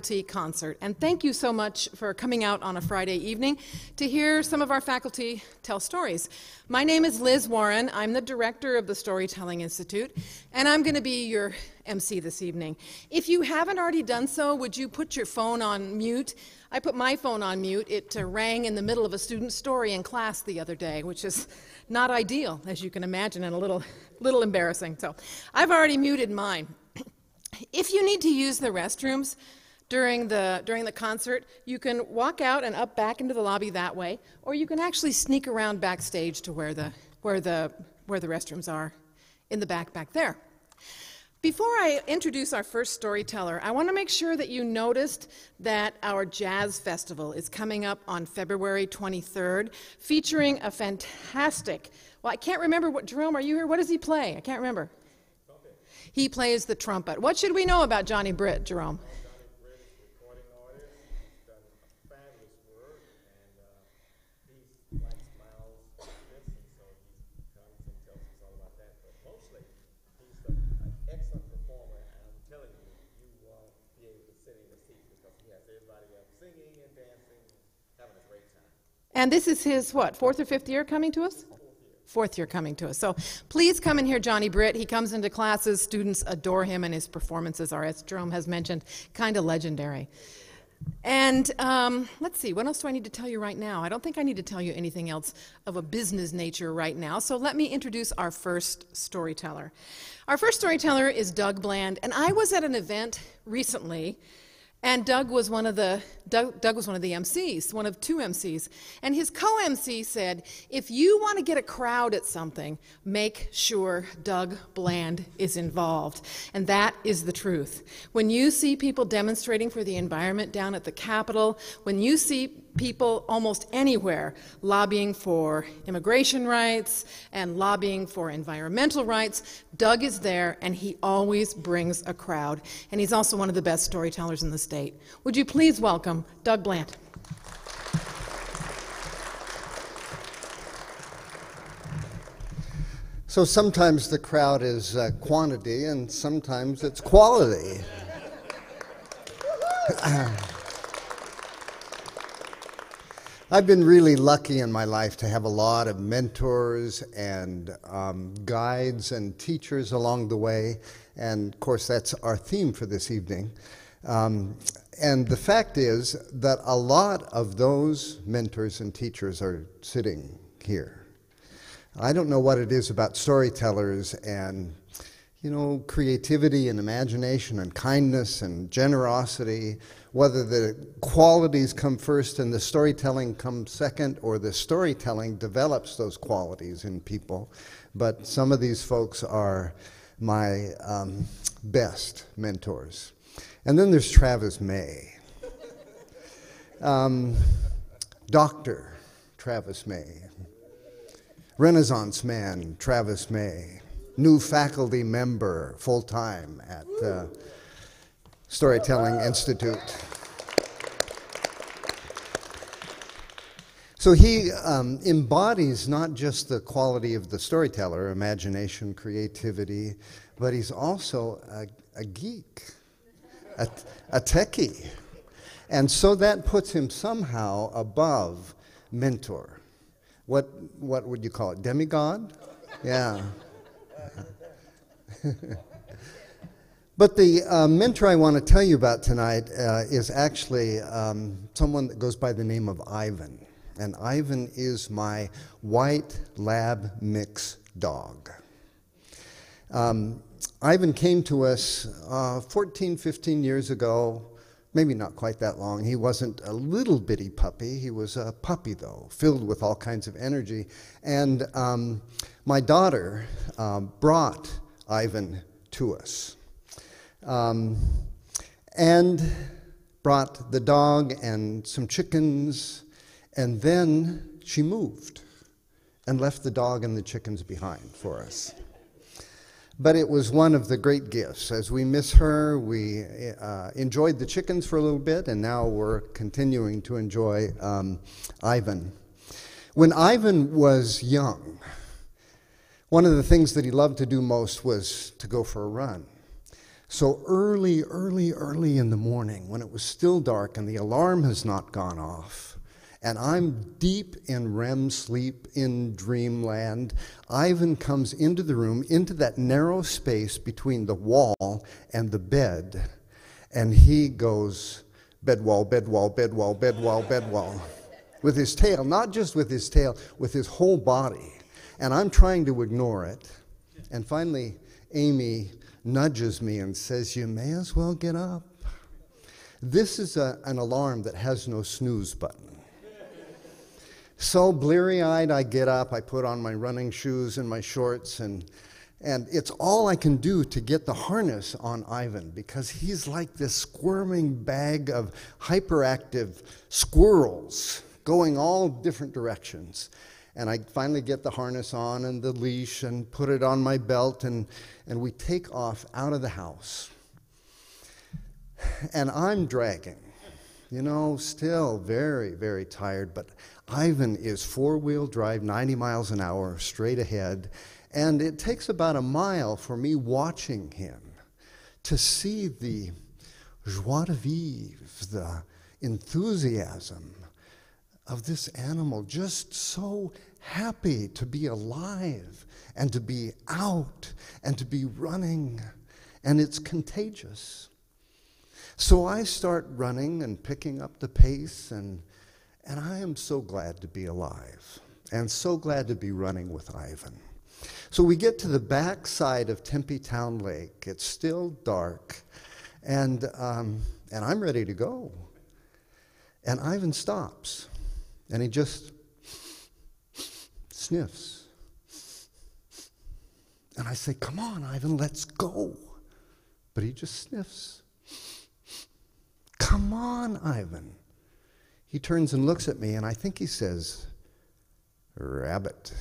faculty concert. And thank you so much for coming out on a Friday evening to hear some of our faculty tell stories. My name is Liz Warren. I'm the director of the Storytelling Institute, and I'm going to be your MC this evening. If you haven't already done so, would you put your phone on mute? I put my phone on mute. It rang in the middle of a student's story in class the other day, which is not ideal, as you can imagine, and a little embarrassing. So I've already muted mine. If you need to use the restrooms during the concert, you can walk out and up back into the lobby that way, or you can actually sneak around backstage to where the restrooms are in the back there. Before I introduce our first storyteller, I want to make sure that you noticed that our jazz festival is coming up on February 23rd, featuring a fantastic, well, I can't remember what, Jerome, are you here? What does he play? I can't remember. Trumpet. He plays the trumpet. What should we know about Johnny Britt, Jerome? Johnny Britt is a recording artist. He's done a fabulous work, and he's like Miles Davis, and so he comes and tells us all about that. But mostly, he's an excellent performer, and I'm telling you, you won't be able to sit in the seat because he has everybody up singing and dancing, having a great time. And this is his, what, 4th or 5th year coming to us? Fourth year coming to us. So please come and hear Johnny Britt. He comes into classes, students adore him, and his performances are, as Jerome has mentioned, kind of legendary. And let's see, what else do I need to tell you right now? I don't think I need to tell you anything else of a business nature right now, so let me introduce our first storyteller. Our first storyteller is Doug Bland, and I was at an event recently, and Doug was one of the MCs, one of 2 MCs. And his co-MC said, if you want to get a crowd at something, make sure Doug Bland is involved. And that is the truth. When you see people demonstrating for the environment down at the Capitol, when you see people almost anywhere lobbying for immigration rights and lobbying for environmental rights, Doug is there, and he always brings a crowd. And he's also one of the best storytellers in the state. Would you please welcome Doug Bland. So sometimes the crowd is quantity, and sometimes it's quality. I've been really lucky in my life to have a lot of mentors and guides and teachers along the way, and of course that's our theme for this evening. And the fact is that a lot of those mentors and teachers are sitting here. I don't know what it is about storytellers and, you know, creativity and imagination and kindness and generosity, whether the qualities come first and the storytelling comes second, or the storytelling develops those qualities in people. But some of these folks are my best mentors. And then there's Travis May. Dr. Travis May. Renaissance man Travis May. New faculty member, full-time at Storytelling Institute. So he embodies not just the quality of the storyteller, imagination, creativity, but he's also a geek, a techie. And so that puts him somehow above mentor. What would you call it? Demigod? Yeah. But the mentor I want to tell you about tonight is actually someone that goes by the name of Ivan. And Ivan is my white lab mix dog. Ivan came to us 14, 15 years ago, maybe not quite that long. He wasn't a little bitty puppy. He was a puppy, though, filled with all kinds of energy. And my daughter brought Ivan to us. And brought the dog and some chickens, and then she moved and left the dog and the chickens behind for us. But it was one of the great gifts. As we miss her, we enjoyed the chickens for a little bit, and now we're continuing to enjoy Ivan. When Ivan was young, one of the things that he loved to do most was to go for a run. So early, early, early in the morning, when it was still dark and the alarm has not gone off, and I'm deep in REM sleep in dreamland, Ivan comes into the room, into that narrow space between the wall and the bed, and he goes, bed wall, bed wall, bed wall, bed wall, bed wall, with his tail, not just with his tail, with his whole body. And I'm trying to ignore it. And finally, Amy nudges me and says, you may as well get up. This is an alarm that has no snooze button. So bleary-eyed, I get up, I put on my running shoes and my shorts, and it's all I can do to get the harness on Ivan, because he's like this squirming bag of hyperactive squirrels going all different directions. And I finally get the harness on and the leash and put it on my belt, and we take off out of the house. And I'm dragging, you know, still very, very tired, but Ivan is four-wheel drive, 90 miles an hour, straight ahead, and it takes about a mile for me watching him to see the joie de vivre, the enthusiasm of this animal, just so happy to be alive and to be out and to be running, and it's contagious. So I start running and picking up the pace, and I am so glad to be alive and so glad to be running with Ivan. So we get to the back side of Tempe Town Lake. It's still dark, and I'm ready to go. And Ivan stops, and he just sniffs. And I say, come on, Ivan, let's go. But he just sniffs. Come on, Ivan. He turns and looks at me, and I think he says, rabbit.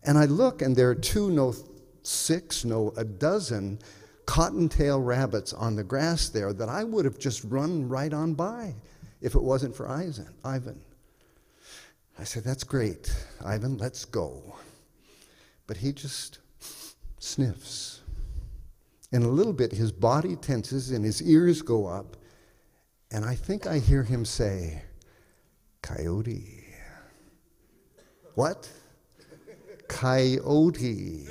And I look, and there are a dozen cottontail rabbits on the grass there that I would have just run right on by if it wasn't for Ivan. I said, that's great, Ivan, let's go. But he just sniffs. In a little bit, his body tenses and his ears go up, and I think I hear him say, coyote. What? Coyote.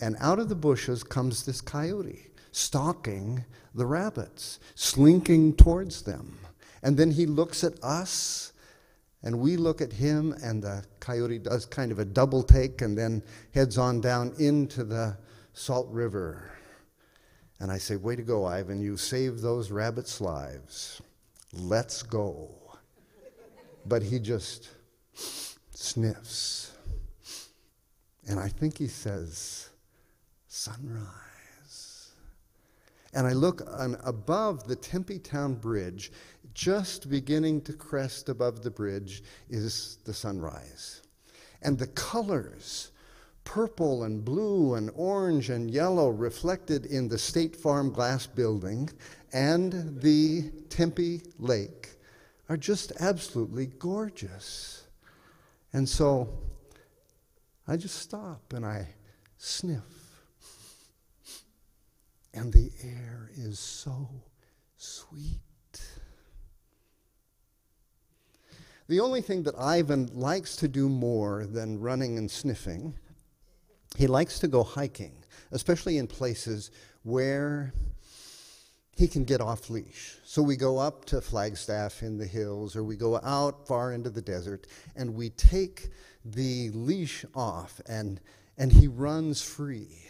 And out of the bushes comes this coyote, stalking the rabbits, slinking towards them. And then he looks at us, and we look at him, and the coyote does kind of a double take and then heads on down into the Salt River. And I say, way to go, Ivan, you saved those rabbits' lives. Let's go. But he just sniffs. And I think he says, sunrise. And I look above the Tempe Town Bridge, just beginning to crest above the bridge is the sunrise. And the colors, purple and blue and orange and yellow, reflected in the State Farm glass building and the Tempe Lake, are just absolutely gorgeous. And so I just stop and I sniff. And the air is so sweet. The only thing that Ivan likes to do more than running and sniffing, he likes to go hiking, especially in places where he can get off leash. So we go up to Flagstaff in the hills, or we go out far into the desert, and we take the leash off, and he runs free.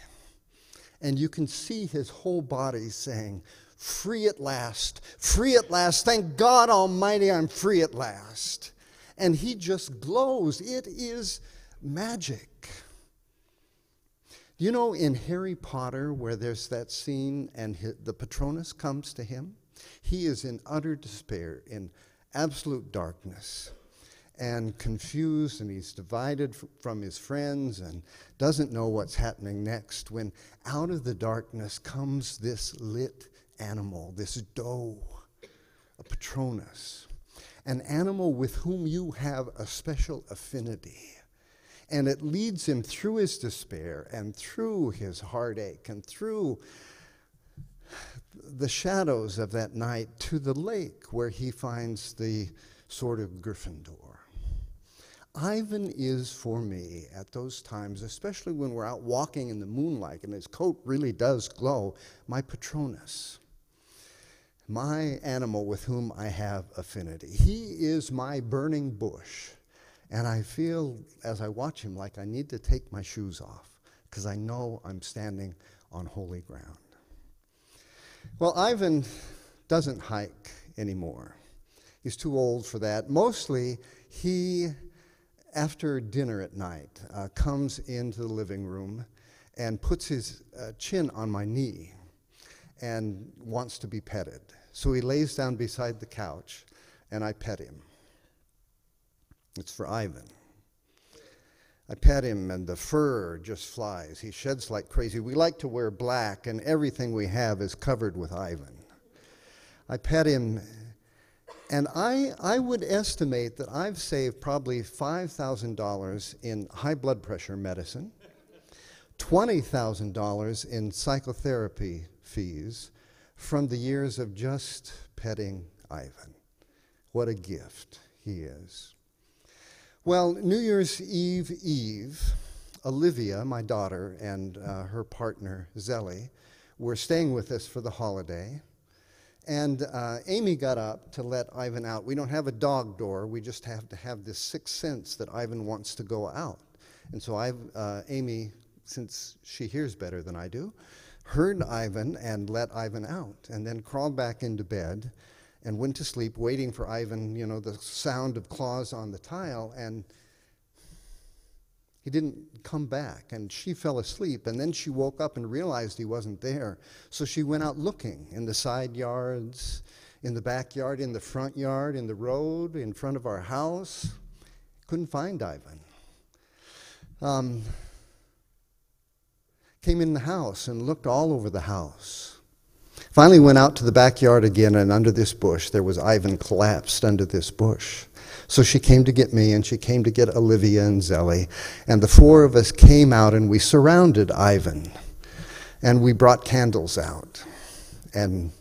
And you can see his whole body saying, free at last, thank God Almighty I'm free at last. And he just glows. It is magic. You know, in Harry Potter, where there's that scene and the Patronus comes to him, he is in utter despair, in absolute darkness, and confused, and he's divided from his friends and doesn't know what's happening next, when out of the darkness comes this lit animal, this doe, a Patronus, an animal with whom you have a special affinity. And it leads him through his despair and through his heartache and through the shadows of that night to the lake where he finds the sword of Gryffindor. Ivan is, for me, at those times, especially when we're out walking in the moonlight and his coat really does glow, my Patronus, my animal with whom I have affinity. He is my burning bush. And I feel, as I watch him, like I need to take my shoes off, because I know I'm standing on holy ground. Well, Ivan doesn't hike anymore. He's too old for that. Mostly, he, after dinner at night, comes into the living room and puts his chin on my knee and wants to be petted. So he lays down beside the couch, and I pet him. It's for Ivan. I pet him, and the fur just flies. He sheds like crazy. We like to wear black, and everything we have is covered with Ivan. I pet him, and I would estimate that I've saved probably $5,000 in high blood pressure medicine, $20,000 in psychotherapy fees from the years of just petting Ivan. What a gift he is. Well, New Year's Eve, Olivia, my daughter, and her partner, Zelly, were staying with us for the holiday. And Amy got up to let Ivan out. We don't have a dog door. We just have to have this sixth sense that Ivan wants to go out. And so Amy, since she hears better than I do, heard Ivan and let Ivan out, and then crawled back into bed and went to sleep, waiting for Ivan, you know, the sound of claws on the tile, and he didn't come back, and she fell asleep, and then she woke up and realized he wasn't there. So she went out looking in the side yards, in the backyard, in the front yard, in the road, in front of our house. Couldn't find Ivan. Came in the house and looked all over the house. Finally went out to the backyard again, and under this bush, there was Ivan collapsed under this bush. So she came to get me, and she came to get Olivia and Zelly, and the four of us came out, and we surrounded Ivan, and we brought candles out, and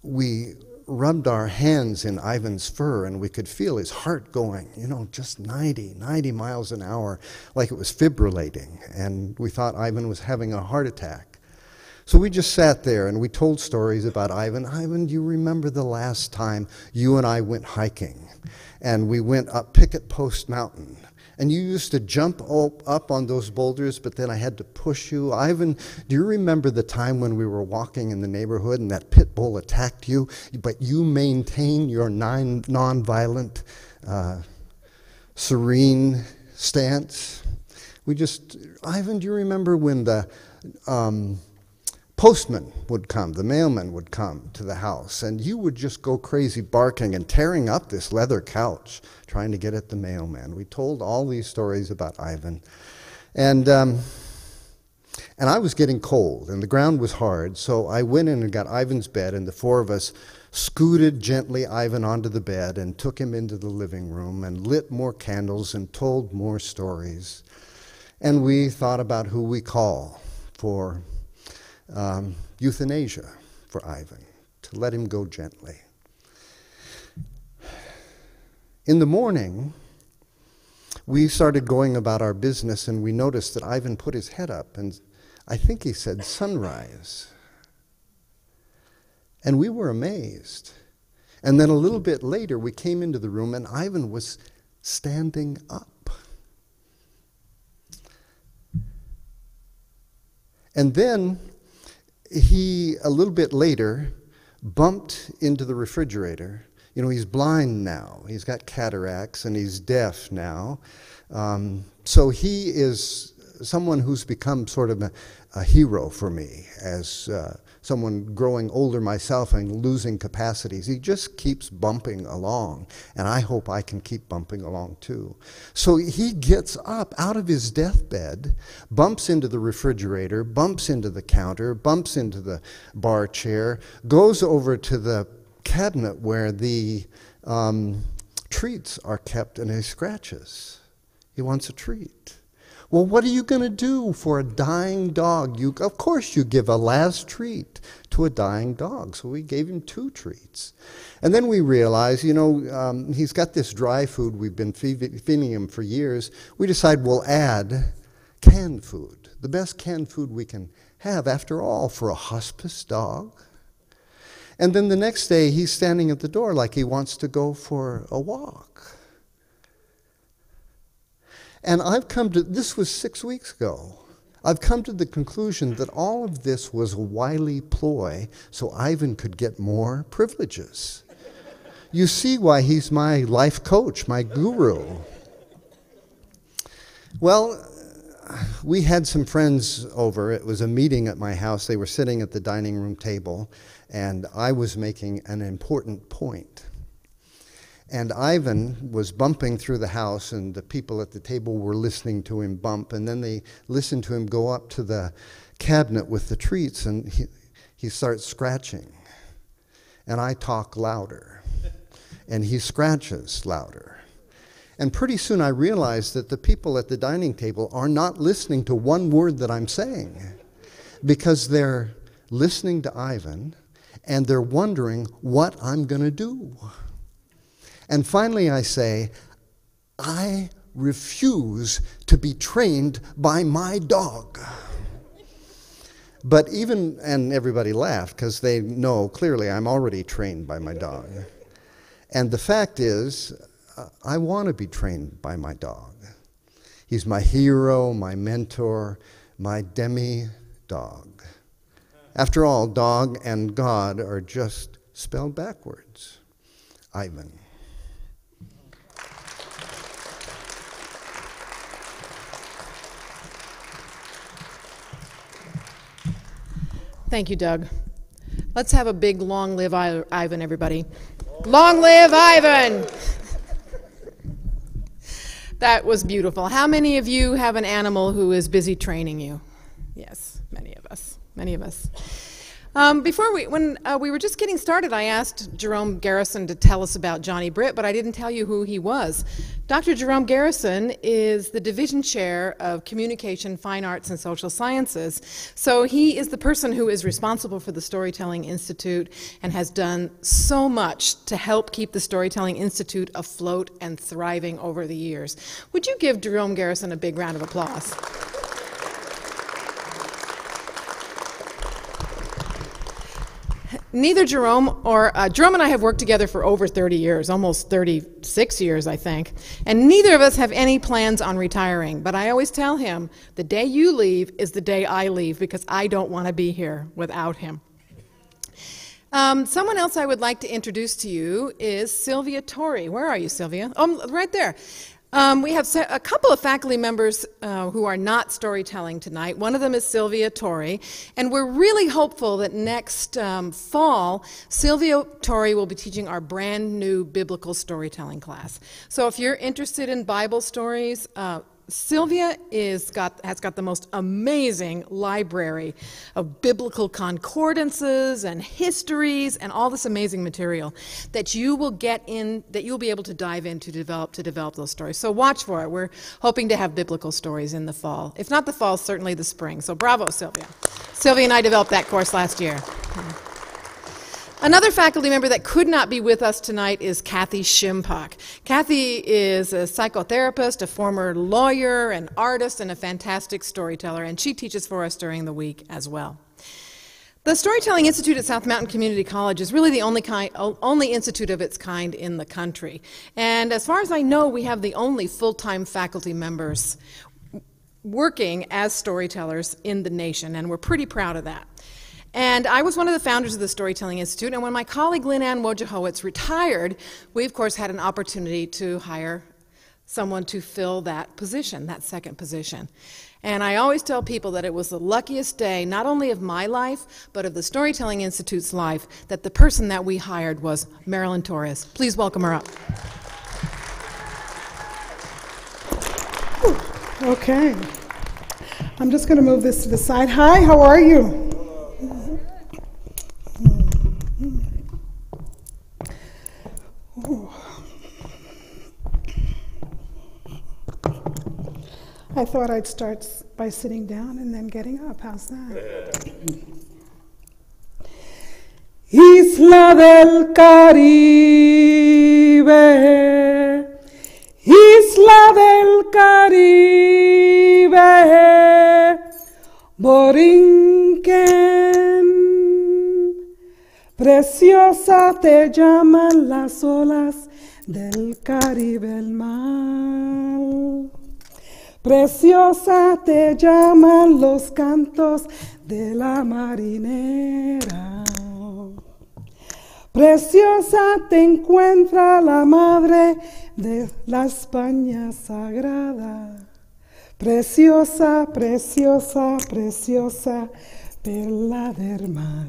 we rubbed our hands in Ivan's fur, and we could feel his heart going, you know, just 90 miles an hour, like it was fibrillating, and we thought Ivan was having a heart attack. So we just sat there and we told stories about Ivan. Ivan, do you remember the last time you and I went hiking? And we went up Picket Post Mountain. And you used to jump up on those boulders, but then I had to push you. Ivan, do you remember the time when we were walking in the neighborhood and that pit bull attacked you, but you maintained your nonviolent, serene stance? Ivan, do you remember when the postman would come, the mailman would come to the house, and you would just go crazy barking and tearing up this leather couch trying to get at the mailman. We told all these stories about Ivan. And I was getting cold, and the ground was hard, so I went in and got Ivan's bed, and the four of us scooted gently Ivan onto the bed and took him into the living room and lit more candles and told more stories. And we thought about who we call for euthanasia for Ivan, to let him go gently. In the morning, we started going about our business, and we noticed that Ivan put his head up, and I think he said sunrise. And we were amazed. And then a little bit later, we came into the room, and Ivan was standing up. And then he, a little bit later, bumped into the refrigerator. You know, he's blind now. He's got cataracts, and he's deaf now. So he is someone who's become sort of a hero for me as someone growing older myself and losing capacities. He just keeps bumping along, and I hope I can keep bumping along too. So he gets up out of his deathbed, bumps into the refrigerator, bumps into the counter, bumps into the bar chair, goes over to the cabinet where the treats are kept, and he scratches. He wants a treat. Well, what are you going to do for a dying dog? Of course you give a last treat to a dying dog. So we gave him 2 treats. And then we realized, he's got this dry food we've been feeding him for years. We decided we'll add canned food, the best canned food we can have, after all, for a hospice dog. And then the next day, he's standing at the door like he wants to go for a walk. And this was 6 weeks ago. I've come to the conclusion that all of this was a wily ploy so Ivan could get more privileges. You see why he's my life coach, my guru. Well, we had some friends over. It was a meeting at my house. They were sitting at the dining room table, and I was making an important point. And Ivan was bumping through the house, and the people at the table were listening to him bump, and then they listened to him go up to the cabinet with the treats, and he starts scratching. And I talk louder, and he scratches louder. And pretty soon I realized that the people at the dining table are not listening to one word that I'm saying, because they're listening to Ivan, and they're wondering what I'm going to do. And finally I say, I refuse to be trained by my dog. And everybody laughed because they know clearly I'm already trained by my dog. And the fact is, I want to be trained by my dog. He's my hero, my mentor, my demi-dog. After all, dog and God are just spelled backwards. Ivan. Thank you, Doug. Let's have a big long live Ivan, everybody. Long live Ivan! That was beautiful. How many of you have an animal who is busy training you? Yes, many of us. Many of us. When we were just getting started, I asked Jerome Garrison to tell us about Johnny Britt, but I didn't tell you who he was. Dr. Jerome Garrison is the Division Chair of Communication, Fine Arts, and Social Sciences. So he is the person who is responsible for the Storytelling Institute and has done so much to help keep the Storytelling Institute afloat and thriving over the years. Would you give Jerome Garrison a big round of applause? Neither Jerome and I have worked together for over 30 years, almost 36 years, I think. And neither of us have any plans on retiring. But I always tell him, the day you leave is the day I leave, because I don't want to be here without him. Someone else I would like to introduce to you is Sylvia Torrey. Where are you, Sylvia? Oh, right there. We have a couple of faculty members who are not storytelling tonight. One of them is Sylvia Torrey, and we're really hopeful that next fall, Sylvia Torrey will be teaching our brand new biblical storytelling class. So if you're interested in Bible stories, Sylvia has got the most amazing library of biblical concordances and histories and all this amazing material that you will you'll be able to dive in to develop those stories. So watch for it. We're hoping to have biblical stories in the fall. If not the fall, certainly the spring. So bravo, Sylvia. Sylvia and I developed that course last year. Another faculty member that could not be with us tonight is Kathy Shimpak. Kathy is a psychotherapist, a former lawyer, an artist, and a fantastic storyteller, and she teaches for us during the week as well. The Storytelling Institute at South Mountain Community College is really the only institute of its kind in the country. And as far as I know, we have the only full-time faculty members working as storytellers in the nation, and we're pretty proud of that. And I was one of the founders of the Storytelling Institute, and when my colleague Lynn Ann Wojciechowicz retired, we of course had an opportunity to hire someone to fill that position, that second position. And I always tell people that it was the luckiest day, not only of my life, but of the Storytelling Institute's life, that the person that we hired was Marilyn Torres. Please welcome her up. Okay. I'm just going to move this to the side. Hi, how are you? I thought I'd start by sitting down and then getting up. How's that? Isla del Caribe, Isla del Caribe, Borinquen, preciosa te llaman las olas del Caribe el mar. Preciosa te llaman los cantos de la marinera. Preciosa te encuentra la madre de la España sagrada. Preciosa, preciosa, preciosa, perla del mar.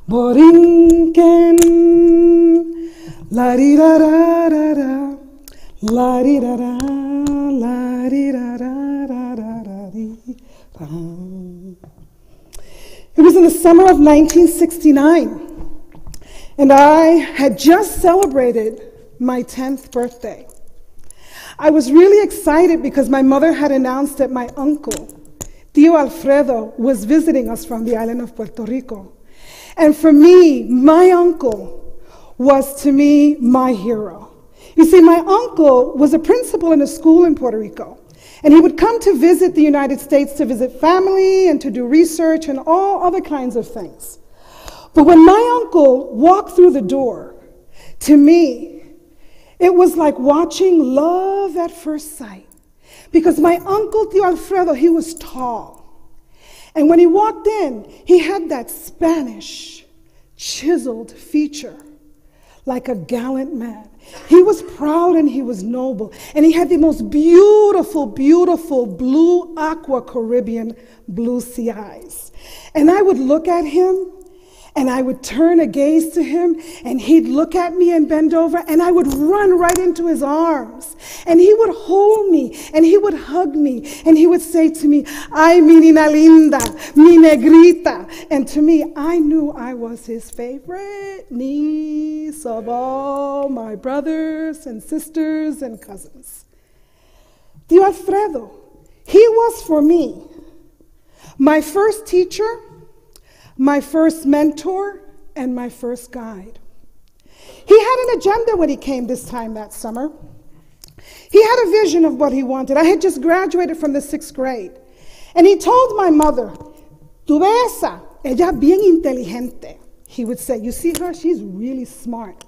Borinquen, la-ri-ra-ra-ra-ra, la-ri-ra-ra, la-ri-ra-ra-ra-ra-ra-ri-ra. It was in the summer of 1969, and I had just celebrated my 10th birthday. I was really excited because my mother had announced that my uncle, Tío Alfredo, was visiting us from the island of Puerto Rico. And for me, my uncle was to me my hero. You see, my uncle was a principal in a school in Puerto Rico, and he would come to visit the United States to visit family and to do research and all other kinds of things. But when my uncle walked through the door, to me, it was like watching love at first sight. Because my uncle, Tío Alfredo, he was tall. And when he walked in, he had that Spanish, chiseled feature, like a gallant man. He was proud and he was noble. And he had the most beautiful, beautiful blue aqua Caribbean blue sea eyes. And I would look at him, and I would turn a gaze to him, and he'd look at me and bend over, and I would run right into his arms. And he would hold me, and he would hug me, and he would say to me, "Ay, mi nina linda, mi negrita." And to me, I knew I was his favorite niece of all my brothers and sisters and cousins. Tío Alfredo, he was for me my first teacher, my first mentor, and my first guide. He had an agenda when he came this time that summer. He had a vision of what he wanted. I had just graduated from the 6th grade. And he told my mother, "Tu ves esa, ella bien inteligente." He would say, "You see her? She's really smart.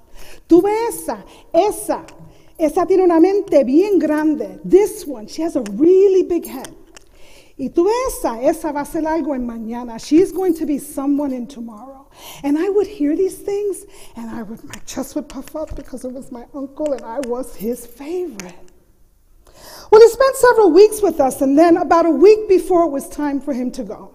Tu ves esa tiene una mente bien grande. This one, she has a really big head. Y tú esa va a ser algo en mañana. She's going to be someone in tomorrow." And I would hear these things, and my chest would puff up because it was my uncle, and I was his favorite. Well, he spent several weeks with us, and then about a week before it was time for him to go.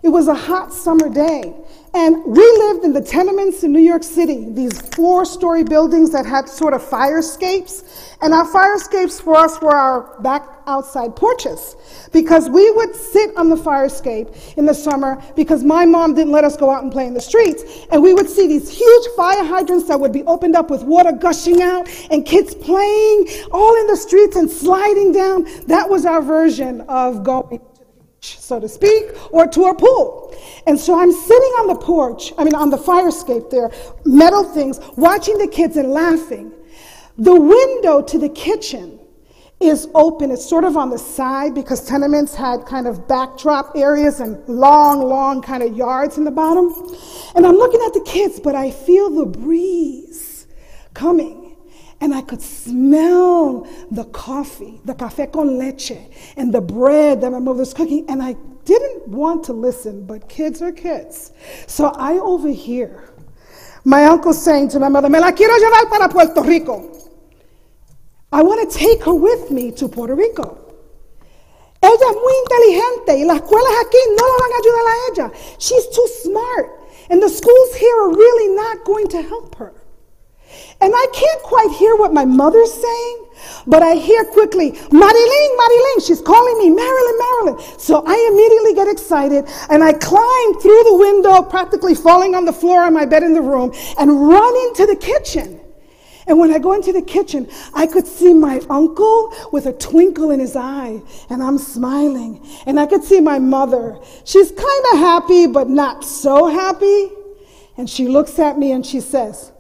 It was a hot summer day, and we lived in the tenements in New York City, these 4-story buildings that had sort of fire escapes. And our fire escapes for us were our back outside porches, because we would sit on the fire escape in the summer because my mom didn't let us go out and play in the streets. And we would see these huge fire hydrants that would be opened up with water gushing out and kids playing all in the streets and sliding down. That was our version of going, so to speak, or to a pool. And so I'm sitting on the porch, on the fire escape there, metal things, watching the kids and laughing. The window to the kitchen is open. It's sort of on the side because tenements had kind of backdrop areas and long kind of yards in the bottom. And I'm looking at the kids, but I feel the breeze coming. And I could smell the coffee, the café con leche, and the bread that my mother was cooking. And I didn't want to listen, but kids are kids. So I overhear my uncle saying to my mother, "Me la quiero llevar para Puerto Rico. I want to take her with me to Puerto Rico. Ella es muy inteligente y las escuelas aquí no la van a ayudar a ella. She's too smart, and the schools here are really not going to help her." And I can't quite hear what my mother's saying, but I hear quickly, "Marilyn, Marilyn," she's calling me, "Marilyn, Marilyn." So I immediately get excited, and I climb through the window, practically falling on the floor on my bed in the room, and run into the kitchen. And when I go into the kitchen, I could see my uncle with a twinkle in his eye, and I'm smiling. And I could see my mother. She's kind of happy, but not so happy. And she looks at me and she says,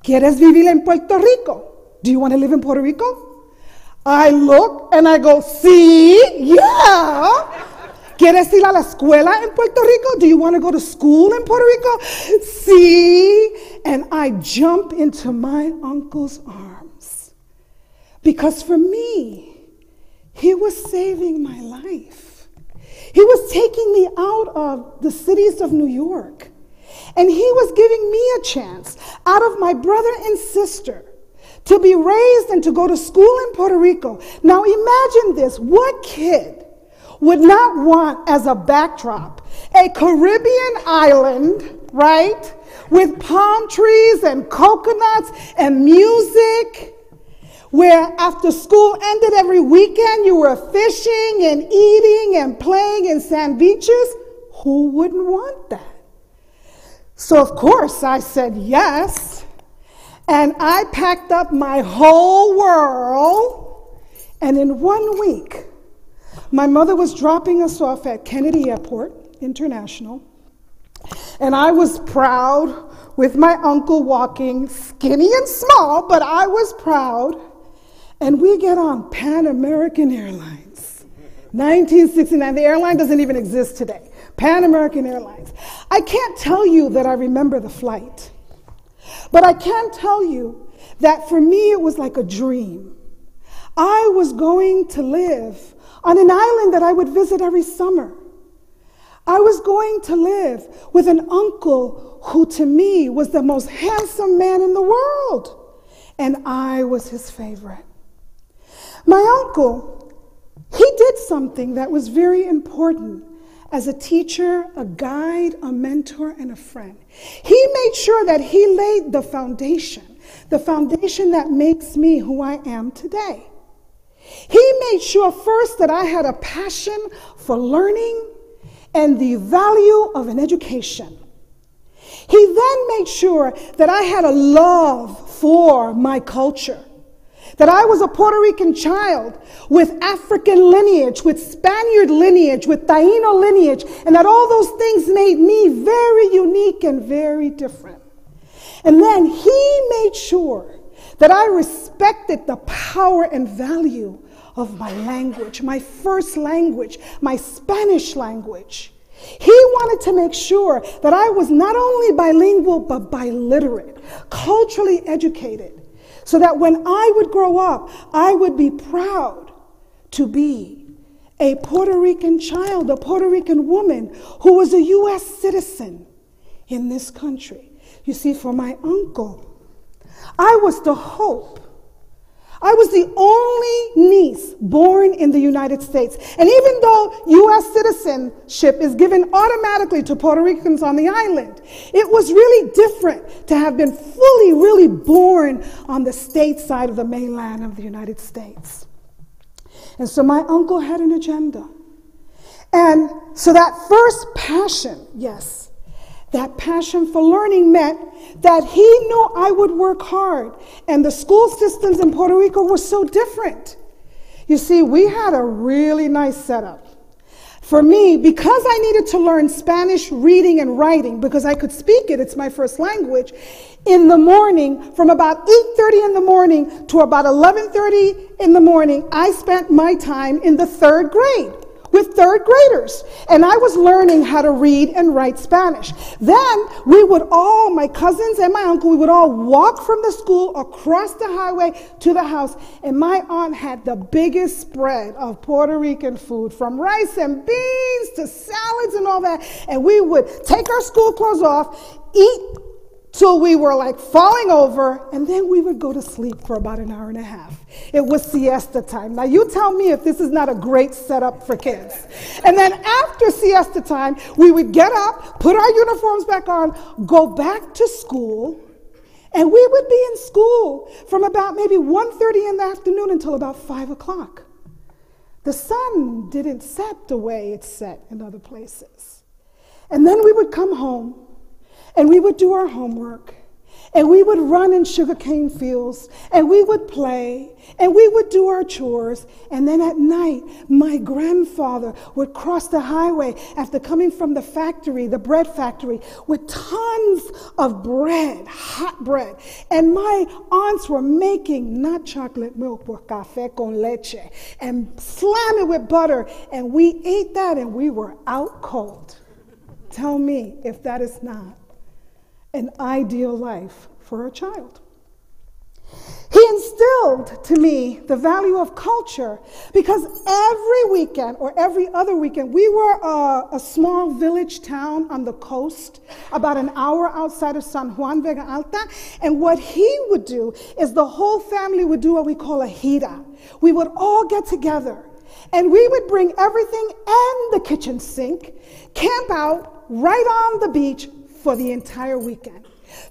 ¿Quieres vivir en Puerto Rico? Do you want to live in Puerto Rico? I look and I go, sí, yeah. ¿Quieres ir a la escuela en Puerto Rico? Do you want to go to school in Puerto Rico? Sí. And I jump into my uncle's arms. Because for me, he was saving my life. He was taking me out of the cities of New York. And he was giving me a chance, out of my brother and sister, to be raised and to go to school in Puerto Rico. Now imagine this. What kid would not want as a backdrop a Caribbean island, right, with palm trees and coconuts and music, where after school ended every weekend you were fishing and eating and playing in sand beaches? Who wouldn't want that? So of course I said yes, and I packed up my whole world, and in 1 week, my mother was dropping us off at Kennedy Airport International, and I was proud with my uncle walking, skinny and small, but I was proud. And we get on Pan American Airlines, 1969. The airline doesn't even exist today. Pan American Airlines. I can't tell you that I remember the flight, but I can tell you that for me it was like a dream. I was going to live on an island that I would visit every summer. I was going to live with an uncle who to me was the most handsome man in the world, and I was his favorite. My uncle, he did something that was very important as a teacher, a guide, a mentor, and a friend. He made sure that he laid the foundation that makes me who I am today. He made sure first that I had a passion for learning and the value of an education. He then made sure that I had a love for my culture, that I was a Puerto Rican child with African lineage, with Spaniard lineage, with Taino lineage, and that all those things made me very unique and very different. And then he made sure that I respected the power and value of my language, my first language, my Spanish language. He wanted to make sure that I was not only bilingual, but biliterate, culturally educated, so that when I would grow up, I would be proud to be a Puerto Rican child, a Puerto Rican woman who was a U.S. citizen in this country. You see, for my uncle, I was the hope. I was the only niece born in the United States. And even though U.S. citizenship is given automatically to Puerto Ricans on the island, it was really different to have been fully, really born on the state side of the mainland of the United States. And so my uncle had an agenda. And so that first passion, yes, that passion for learning meant that he knew I would work hard. And the school systems in Puerto Rico were so different. You see, we had a really nice setup. For me, because I needed to learn Spanish reading and writing, because I could speak it, it's my first language, in the morning, from about 8:30 in the morning to about 11:30 in the morning, I spent my time in the 3rd grade with 3rd graders. And I was learning how to read and write Spanish. Then we would all, my cousins and my uncle, we would all walk from the school across the highway to the house. And my aunt had the biggest spread of Puerto Rican food, from rice and beans to salads and all that. And we would take our school clothes off, eat till we were like falling over, and then we would go to sleep for about an hour and a half. It was siesta time. Now you tell me if this is not a great setup for kids. And then after siesta time, we would get up, put our uniforms back on, go back to school, and we would be in school from about maybe 1:30 in the afternoon until about 5 o'clock. The sun didn't set the way it's set in other places. And then we would come home, and we would do our homework, And we would run in sugarcane fields, and we would play, and we would do our chores. And then at night, my grandfather would cross the highway after coming from the factory, the bread factory, with tons of bread, hot bread. And my aunts were making not chocolate milk, but café con leche, and slam it with butter. And we ate that, and we were out cold. Tell me if that is not an ideal life for a child. He instilled to me the value of culture because every weekend or every other weekend, we were a small village town on the coast, about an hour outside of San Juan, Vega Alta. And what he would do is the whole family would do what we call a gira. We would all get together and we would bring everything and the kitchen sink, camp out right on the beach for the entire weekend.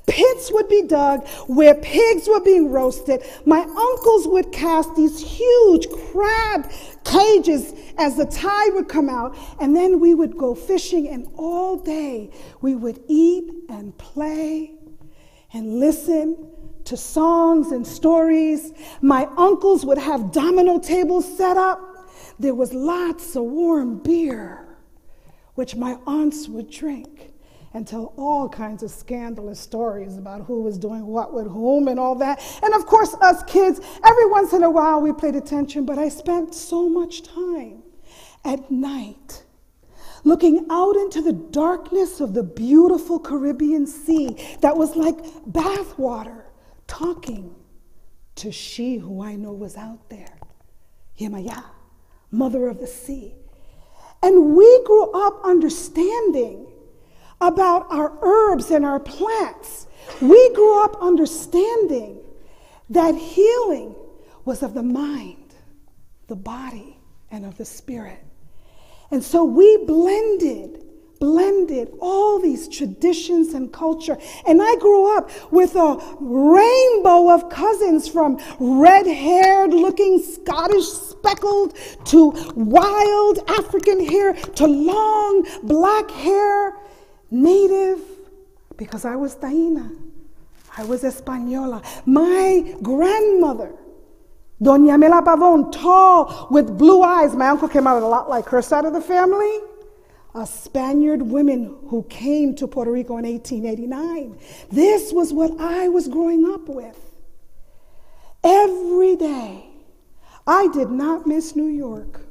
Pits would be dug where pigs were being roasted. My uncles would cast these huge crab cages as the tide would come out, and then we would go fishing, and all day we would eat and play and listen to songs and stories. My uncles would have domino tables set up. There was lots of warm beer, which my aunts would drink, and tell all kinds of scandalous stories about who was doing what with whom and all that. And of course, us kids, every once in a while we played attention, but I spent so much time at night looking out into the darkness of the beautiful Caribbean Sea that was like bathwater, talking to she who I know was out there, Yemaya, mother of the sea. And we grew up understanding about our herbs and our plants. We grew up understanding that healing was of the mind, the body, and of the spirit. And so we blended all these traditions and culture. And I grew up with a rainbow of cousins, from red-haired looking Scottish speckled to wild African hair to long black hair, native, because I was Taína, I was Española. My grandmother, Doña Mela Pavón, tall with blue eyes. My uncle came out a lot like her side of the family. A Spaniard woman who came to Puerto Rico in 1889. This was what I was growing up with. Every day, I did not miss New York.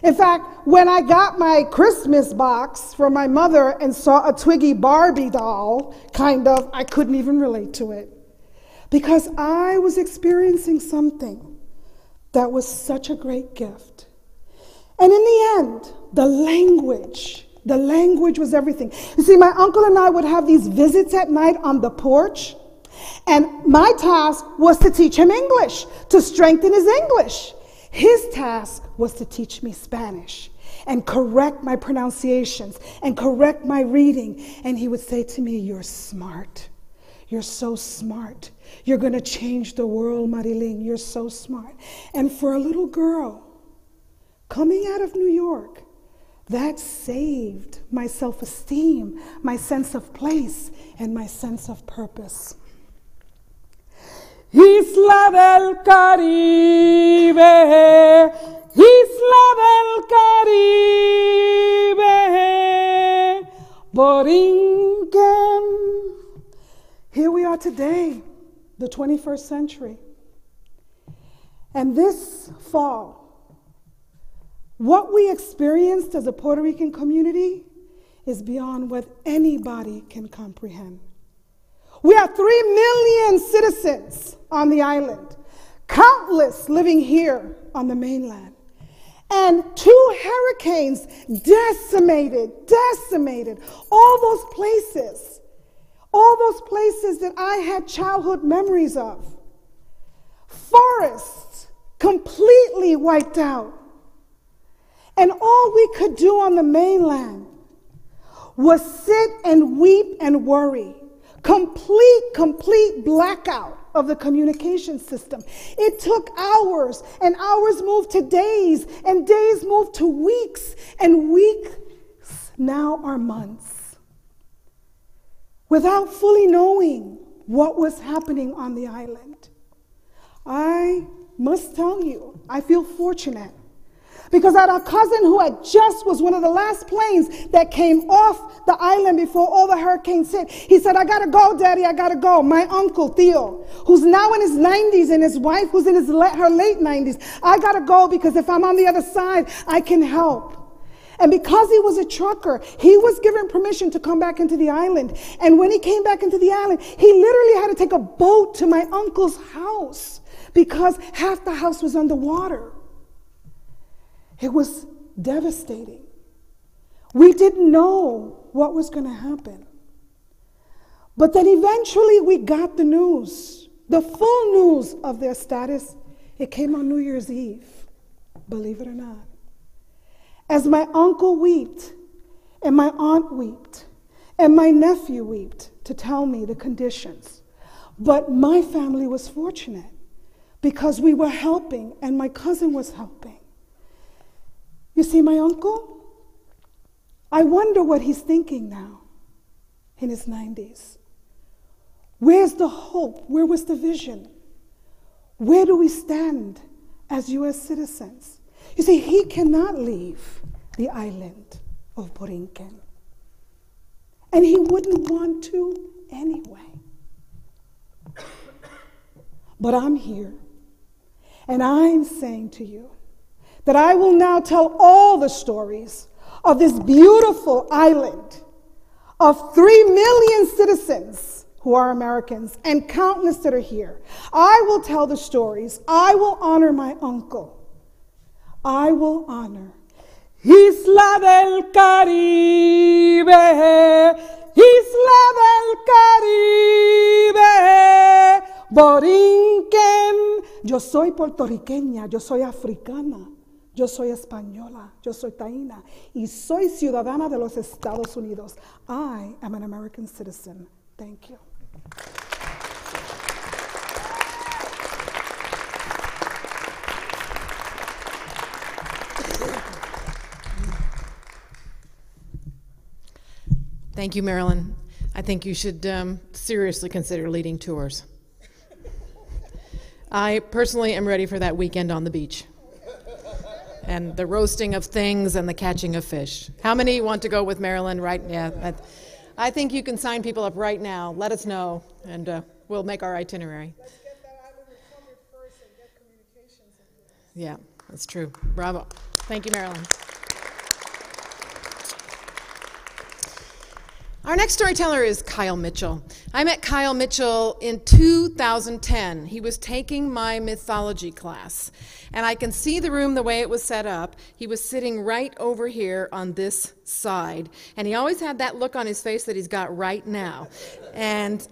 In fact, when I got my Christmas box from my mother and saw a Twiggy Barbie doll, I couldn't even relate to it, because I was experiencing something that was such a great gift. And in the end, the language was everything. You see, my uncle and I would have these visits at night on the porch, and my task was to teach him English, to strengthen his English. His task was to teach me Spanish and correct my pronunciations and correct my reading. And he would say to me, "You're smart. You're so smart. You're going to change the world, Marilyn. You're so smart." And for a little girl coming out of New York, that saved my self-esteem, my sense of place, and my sense of purpose. Isla del Caribe, Isla del Caribe, Borinquen. Here we are today, the 21st century. And this fall, what we experienced as a Puerto Rican community is beyond what anybody can comprehend. We are 3 million citizens on the island, countless living here on the mainland. And 2 hurricanes decimated all those places that I had childhood memories of. Forests completely wiped out. And all we could do on the mainland was sit and weep and worry. Complete blackout of the communication system. It took hours, and hours moved to days, and days moved to weeks, and weeks now are months. Without fully knowing what was happening on the island. I must tell you, I feel fortunate because I had a cousin who was one of the last planes that came off the island before all the hurricanes hit. He said, I gotta go, Daddy, I gotta go. My uncle, Theo, who's now in his 90s, and his wife, who's in her late 90s, I gotta go because if I'm on the other side, I can help. And because he was a trucker, he was given permission to come back into the island. And when he came back into the island, he literally had to take a boat to my uncle's house because half the house was underwater. It was devastating. We didn't know what was going to happen. But then eventually we got the news, the full news of their status. It came on New Year's Eve, believe it or not. As my uncle wept, and my aunt wept, and my nephew wept to tell me the conditions. But my family was fortunate because we were helping, and my cousin was helping. You see, my uncle, I wonder what he's thinking now in his 90s. Where's the hope? Where was the vision? Where do we stand as U.S. citizens? You see, he cannot leave the island of Borinquen. And he wouldn't want to anyway. But I'm here, and I'm saying to you that I will now tell all the stories of this beautiful island of 3 million citizens who are Americans and countless that are here. I will tell the stories. I will honor my uncle. I will honor Isla del Caribe, Isla del Caribe, Borinquen. Yo soy puertorriqueña, yo soy africana, yo soy española, yo soy taína, y soy ciudadana de los Estados Unidos. I am an American citizen. Thank you. Thank you, Marilyn. I think you should seriously consider leading tours. I personally am ready for that weekend on the beach and the roasting of things and the catching of fish. How many want to go with Marilyn? Right? Yeah. I think you can sign people up right now. Let us know, and we'll make our itinerary. Let's get that island recovered first and get communications in place. Yeah, that's true. Bravo. Thank you, Marilyn. Our next storyteller is Kyle Mitchell. I met Kyle Mitchell in 2010. He was taking my mythology class, and I can see the room the way it was set up. He was sitting right over here on this side, and he always had that look on his face that he's got right now. And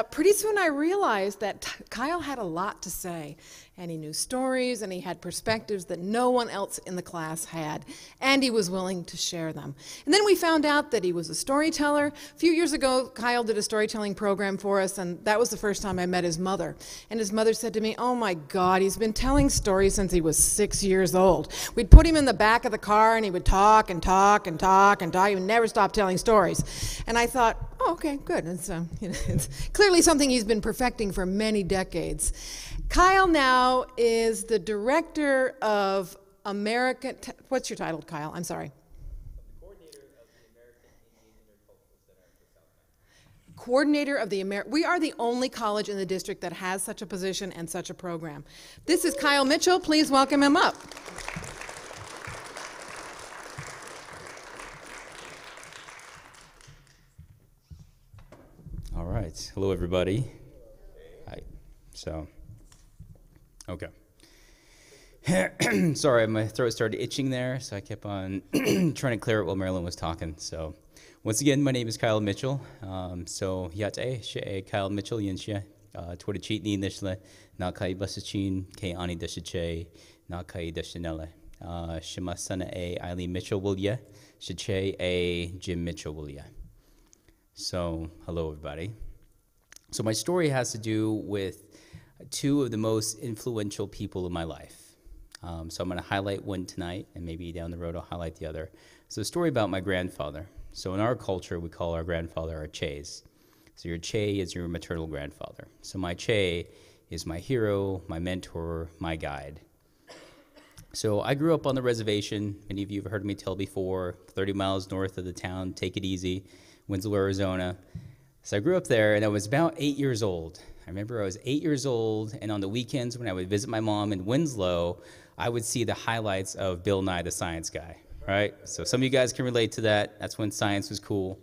pretty soon I realized that Kyle had a lot to say, and he knew stories, and he had perspectives that no one else in the class had, and he was willing to share them. And then we found out that he was a storyteller. A few years ago, Kyle did a storytelling program for us, and that was the first time I met his mother. And his mother said to me, "Oh my God, he's been telling stories since he was 6 years old. We'd put him in the back of the car, and he would talk and talk and talk and talk. He would never stop telling stories." And I thought, oh, okay, good. It's clearly something he's been perfecting for many decades. Kyle now is the director of American... What's your title, Kyle? I'm sorry. Coordinator of the American Indian Intercultural Center for South Carolina. Coordinator of the We are the only college in the district that has such a position and such a program. This is Kyle Mitchell. Please welcome him up. All right. Hello, everybody. Hi. So, okay. Sorry, my throat started itching there, so I kept on trying to clear it while Marilyn was talking. So, once again, my name is Kyle Mitchell. So, yate she Kyle Mitchell yinche toward cheat ni nishle na kai basachin ke ani dashiche na kai dashinele. Shima sana Eileen Mitchell will ya shiche Jim Mitchell will ya. So, hello everybody. So my story has to do with two of the most influential people in my life. So I'm going to highlight one tonight, and maybe down the road I'll highlight the other. So a story about my grandfather. So in our culture, we call our grandfather our Chase. So your Che is your maternal grandfather. So my Che is my hero, my mentor, my guide. So I grew up on the reservation. Many of you have heard me tell before, 30 miles north of the town, Take It Easy, Winslow, Arizona. So I grew up there, and I was about 8 years old. I remember I was 8 years old, and on the weekends when I would visit my mom in Winslow, I would see the highlights of Bill Nye the Science Guy, right? So some of you guys can relate to that. That's when science was cool.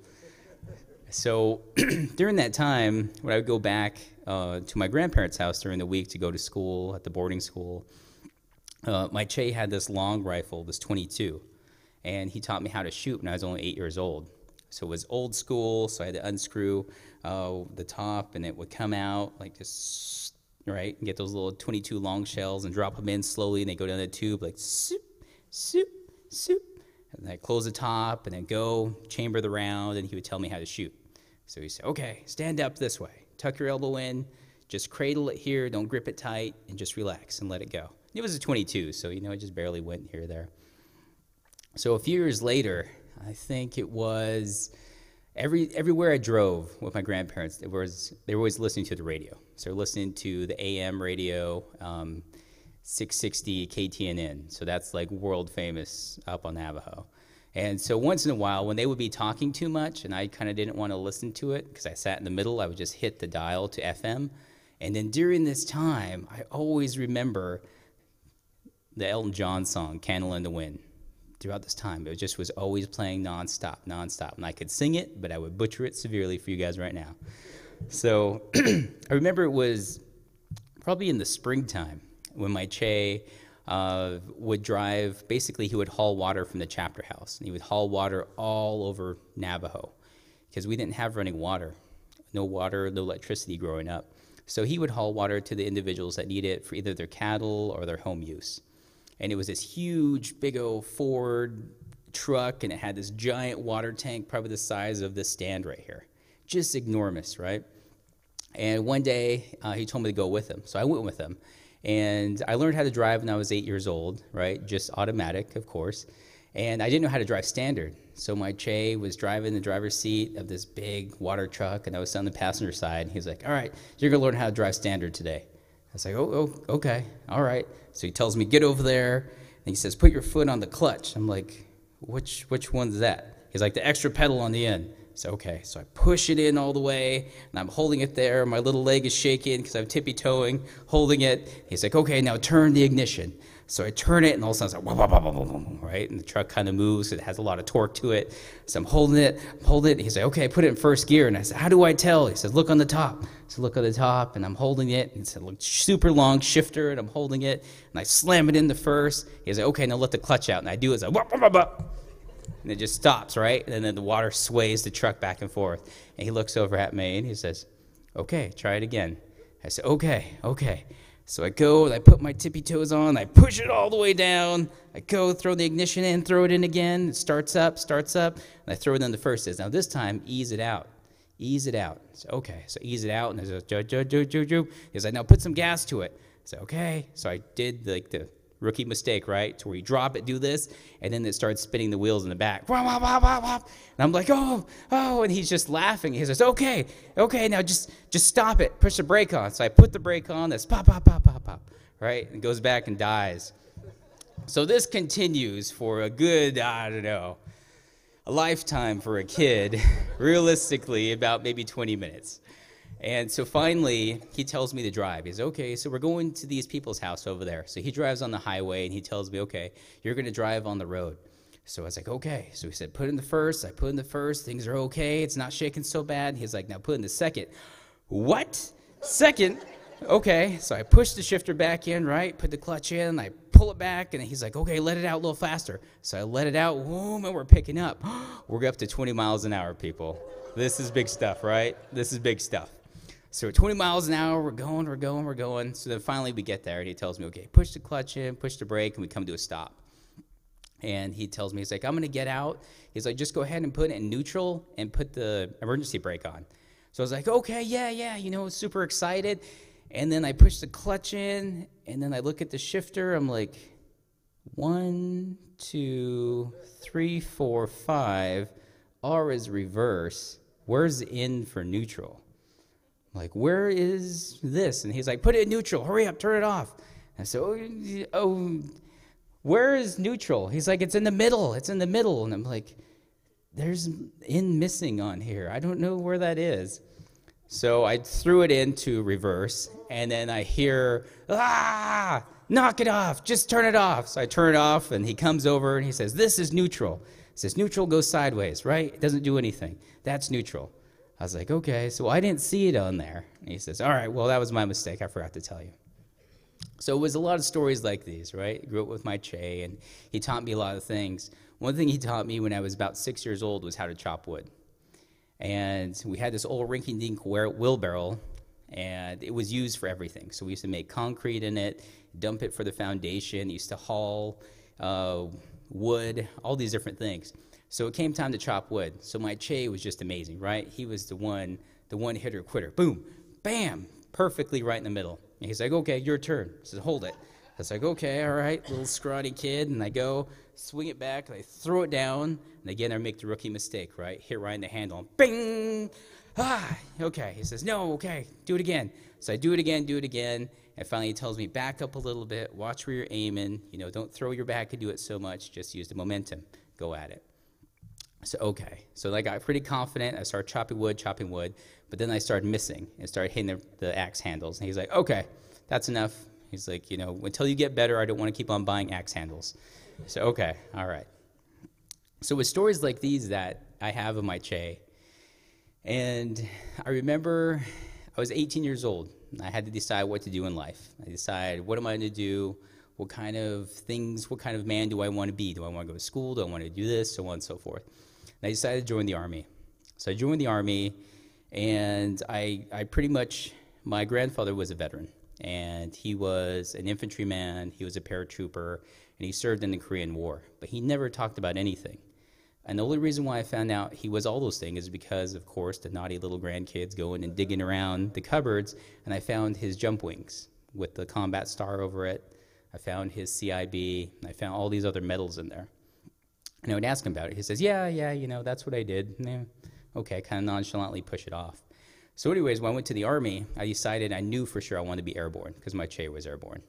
So during that time, when I would go back to my grandparents' house during the week to go to school at the boarding school, my Che had this long rifle, this .22, and he taught me how to shoot when I was only 8 years old. So it was old school, so I had to unscrew the top, and it would come out like this, right, and get those little .22 long shells and drop them in slowly, and they go down the tube like soup, soup, soup. And then I'd close the top, and then go chamber the round, and he would tell me how to shoot. So he said, okay, stand up this way, tuck your elbow in, just cradle it here, don't grip it tight, and just relax and let it go. It was a .22, so, it just barely went here or there. So a few years later, I think it was everywhere I drove with my grandparents, they were always listening to the radio. So listening to the AM radio, 660 KTNN. So that's like world famous up on Navajo. And so once in a while, when they would be talking too much and I kind of didn't want to listen to it because I sat in the middle, I would just hit the dial to FM. And then during this time, I always remember the Elton John song, Candle in the Wind. Throughout this time, it just was always playing nonstop. And I could sing it, but I would butcher it severely for you guys right now. So I remember it was probably in the springtime when my Che would drive. Basically, he would haul water from the chapter house, and he would haul water all over Navajo because we didn't have running water. No water, no electricity growing up. So he would haul water to the individuals that need it for either their cattle or their home use. And it was this huge, big old Ford truck, and it had this giant water tank, probably the size of this stand right here. Just enormous, right? And one day, he told me to go with him. So I went with him. And I learned how to drive when I was 8 years old, right? Just automatic, of course. And I didn't know how to drive standard. So my Che was driving the driver's seat of this big water truck, and I was on the passenger side. He was like, all right, you're going to learn how to drive standard today. I was like, oh, okay, all right. So he tells me, get over there, and he says, put your foot on the clutch. I'm like, which one's that? He's like, the extra pedal on the end. So, okay, so I push it in all the way, and I'm holding it there. My little leg is shaking because I'm tippy-toeing, holding it. He's like, okay, now turn the ignition. So I turn it, and all of a sudden it's like, wah, wah, wah, wah, wah, wah, right? And the truck kind of moves. It has a lot of torque to it. So I'm holding it. He's like, okay, put it in first gear. And I said, how do I tell? He says, look on the top. So look on the top, and I'm holding it. And he said, look, super long shifter, and I'm holding it. And I slam it into first. He's like, okay, now let the clutch out. And I do it. It's like, wah, wah, wah, wah. And it just stops, right? And then the water sways the truck back and forth. And he looks over at me, and he says, okay, try it again. I said, okay. So I go, and I put my tippy toes on, I push it all the way down, I go, throw the ignition in, throw it in again, it starts up, and I throw it in the first. Now this time, ease it out. So, okay, so ease it out, and there's a He's like, now put some gas to it. So, okay, so I did like the rookie mistake, right, to where you drop it, do this, and then it starts spinning the wheels in the back. Wah, wah, wah, wah, wah. And I'm like, oh, and he's just laughing. He says, okay, now just stop it. Push the brake on. So I put the brake on. That's pop, right, and goes back and dies. So this continues for a good, a lifetime for a kid, realistically, about maybe 20 minutes. And so finally, he tells me to drive. He says, okay, so we're going to these people's house over there. So he drives on the highway, and he tells me, okay, you're going to drive on the road. So I was like, okay. So he said, put in the first. I put in the first. Things are okay. It's not shaking so bad. He's like, now put in the second. What? Second? Okay. So I push the shifter back in, right? Put the clutch in. I pull it back, and he's like, okay, let it out a little faster. So I let it out, boom, and we're picking up. We're up to 20 miles an hour, people. This is big stuff, right? This is big stuff. So we're 20 miles an hour, we're going. So then finally we get there, and he tells me, okay, push the clutch in, push the brake, and we come to a stop. And he tells me, he's like, I'm going to get out. He's like, just go ahead and put it in neutral and put the emergency brake on. So I was like, okay, yeah, super excited. And then I push the clutch in, and then I look at the shifter. I'm like, 1, 2, 3, 4, 5. R is reverse. where's in for neutral? I'm like, where is this? And he's like, put it in neutral. Hurry up, turn it off. And I said, oh, where is neutral? He's like, it's in the middle. It's in the middle. And I'm like, there's in missing on here. I don't know where that is. So I threw it into reverse, and then I hear, knock it off, just turn it off. So I turn it off, and he comes over, and he says, this is neutral. He says, neutral goes sideways, right? It doesn't do anything. That's neutral. I was like, okay, so I didn't see it on there. And he says, all right, well, that was my mistake. I forgot to tell you. So it was a lot of stories like these, right? I grew up with my Che, and he taught me a lot of things. One thing he taught me when I was about 6 years old was how to chop wood. And we had this old rinky-dink wheelbarrow, and it was used for everything. So we used to make concrete in it, dump it for the foundation, used to haul wood, all these different things. So it came time to chop wood. So my Che was just amazing, right? He was the one hitter quitter. Boom, bam, perfectly right in the middle. And he's like, okay, your turn. He says, hold it. I was like, okay, all right, little scrawny kid. And I go, swing it back, and I throw it down. And again, I make the rookie mistake, right? Hit right in the handle. And bing! Okay. He says, no, okay, do it again. So I do it again. And finally he tells me, back up a little bit, watch where you're aiming. You know, don't throw your back and do it so much. Just use the momentum. Go at it. So, okay. So I got pretty confident. I started chopping wood. But then I started missing and started hitting the axe handles. And he's like, okay, that's enough. He's like, you know, until you get better, I don't want to keep on buying axe handles. So, okay, all right. So with stories like these that I have of my Che, and I remember I was 18 years old. And I had to decide what to do in life. I decided, what am I going to do? What kind of man do I want to be? Do I want to go to school? Do I want to do this? So on and so forth. And I decided to join the Army. So I joined the Army, and I pretty much, my grandfather was a veteran. And he was an infantryman, he was a paratrooper, and he served in the Korean War. But he never talked about anything. And the only reason why I found out he was all those things is because, of course, the naughty little grandkids going and digging around the cupboards, and I found his jump wings with the combat star over it. I found his CIB, and I found all these other medals in there. And I would ask him about it. He says, yeah, you know, that's what I did. Yeah, okay, kind of nonchalantly push it off. So anyways, when I went to the Army, I decided I knew for sure I wanted to be airborne because my Che was airborne.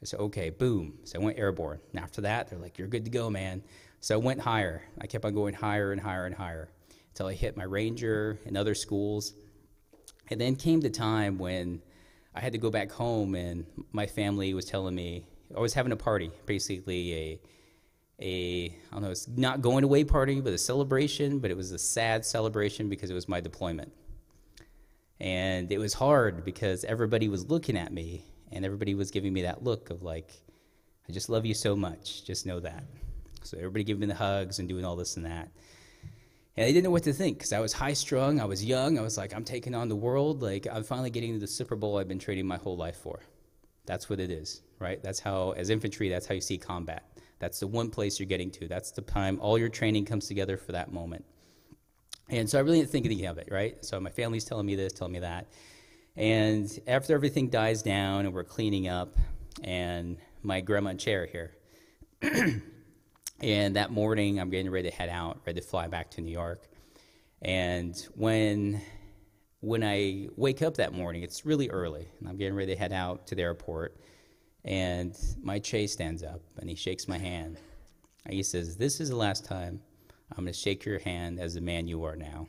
I said, okay, boom. So I went airborne. And after that, they're like, you're good to go, man. So I went higher. I kept on going higher and higher and higher until I hit my Ranger and other schools. And then came the time when I had to go back home, and my family was telling me, I was having a party, basically I don't know, it's not going away party, but a celebration, but it was a sad celebration because it was my deployment. And it was hard because everybody was looking at me, and everybody was giving me that look of like, I just love you so much, just know that. So everybody giving me the hugs and doing all this and that. And I didn't know what to think because I was high-strung, I was young, I was like, I'm taking on the world, like I'm finally getting to the Super Bowl I've been training my whole life for. That's what it is, right? That's how, as infantry, that's how you see combat. That's the one place you're getting to. That's the time all your training comes together for that moment. And so I really didn't think anything of it, right? So my family's telling me this, telling me that. And after everything dies down and we're cleaning up, and my grandma and chair here, and that morning I'm getting ready to head out, ready to fly back to New York. And when I wake up that morning, it's really early, and I'm getting ready to head out to the airport, and my Che stands up, and he shakes my hand. And he says, this is the last time I'm going to shake your hand as the man you are now.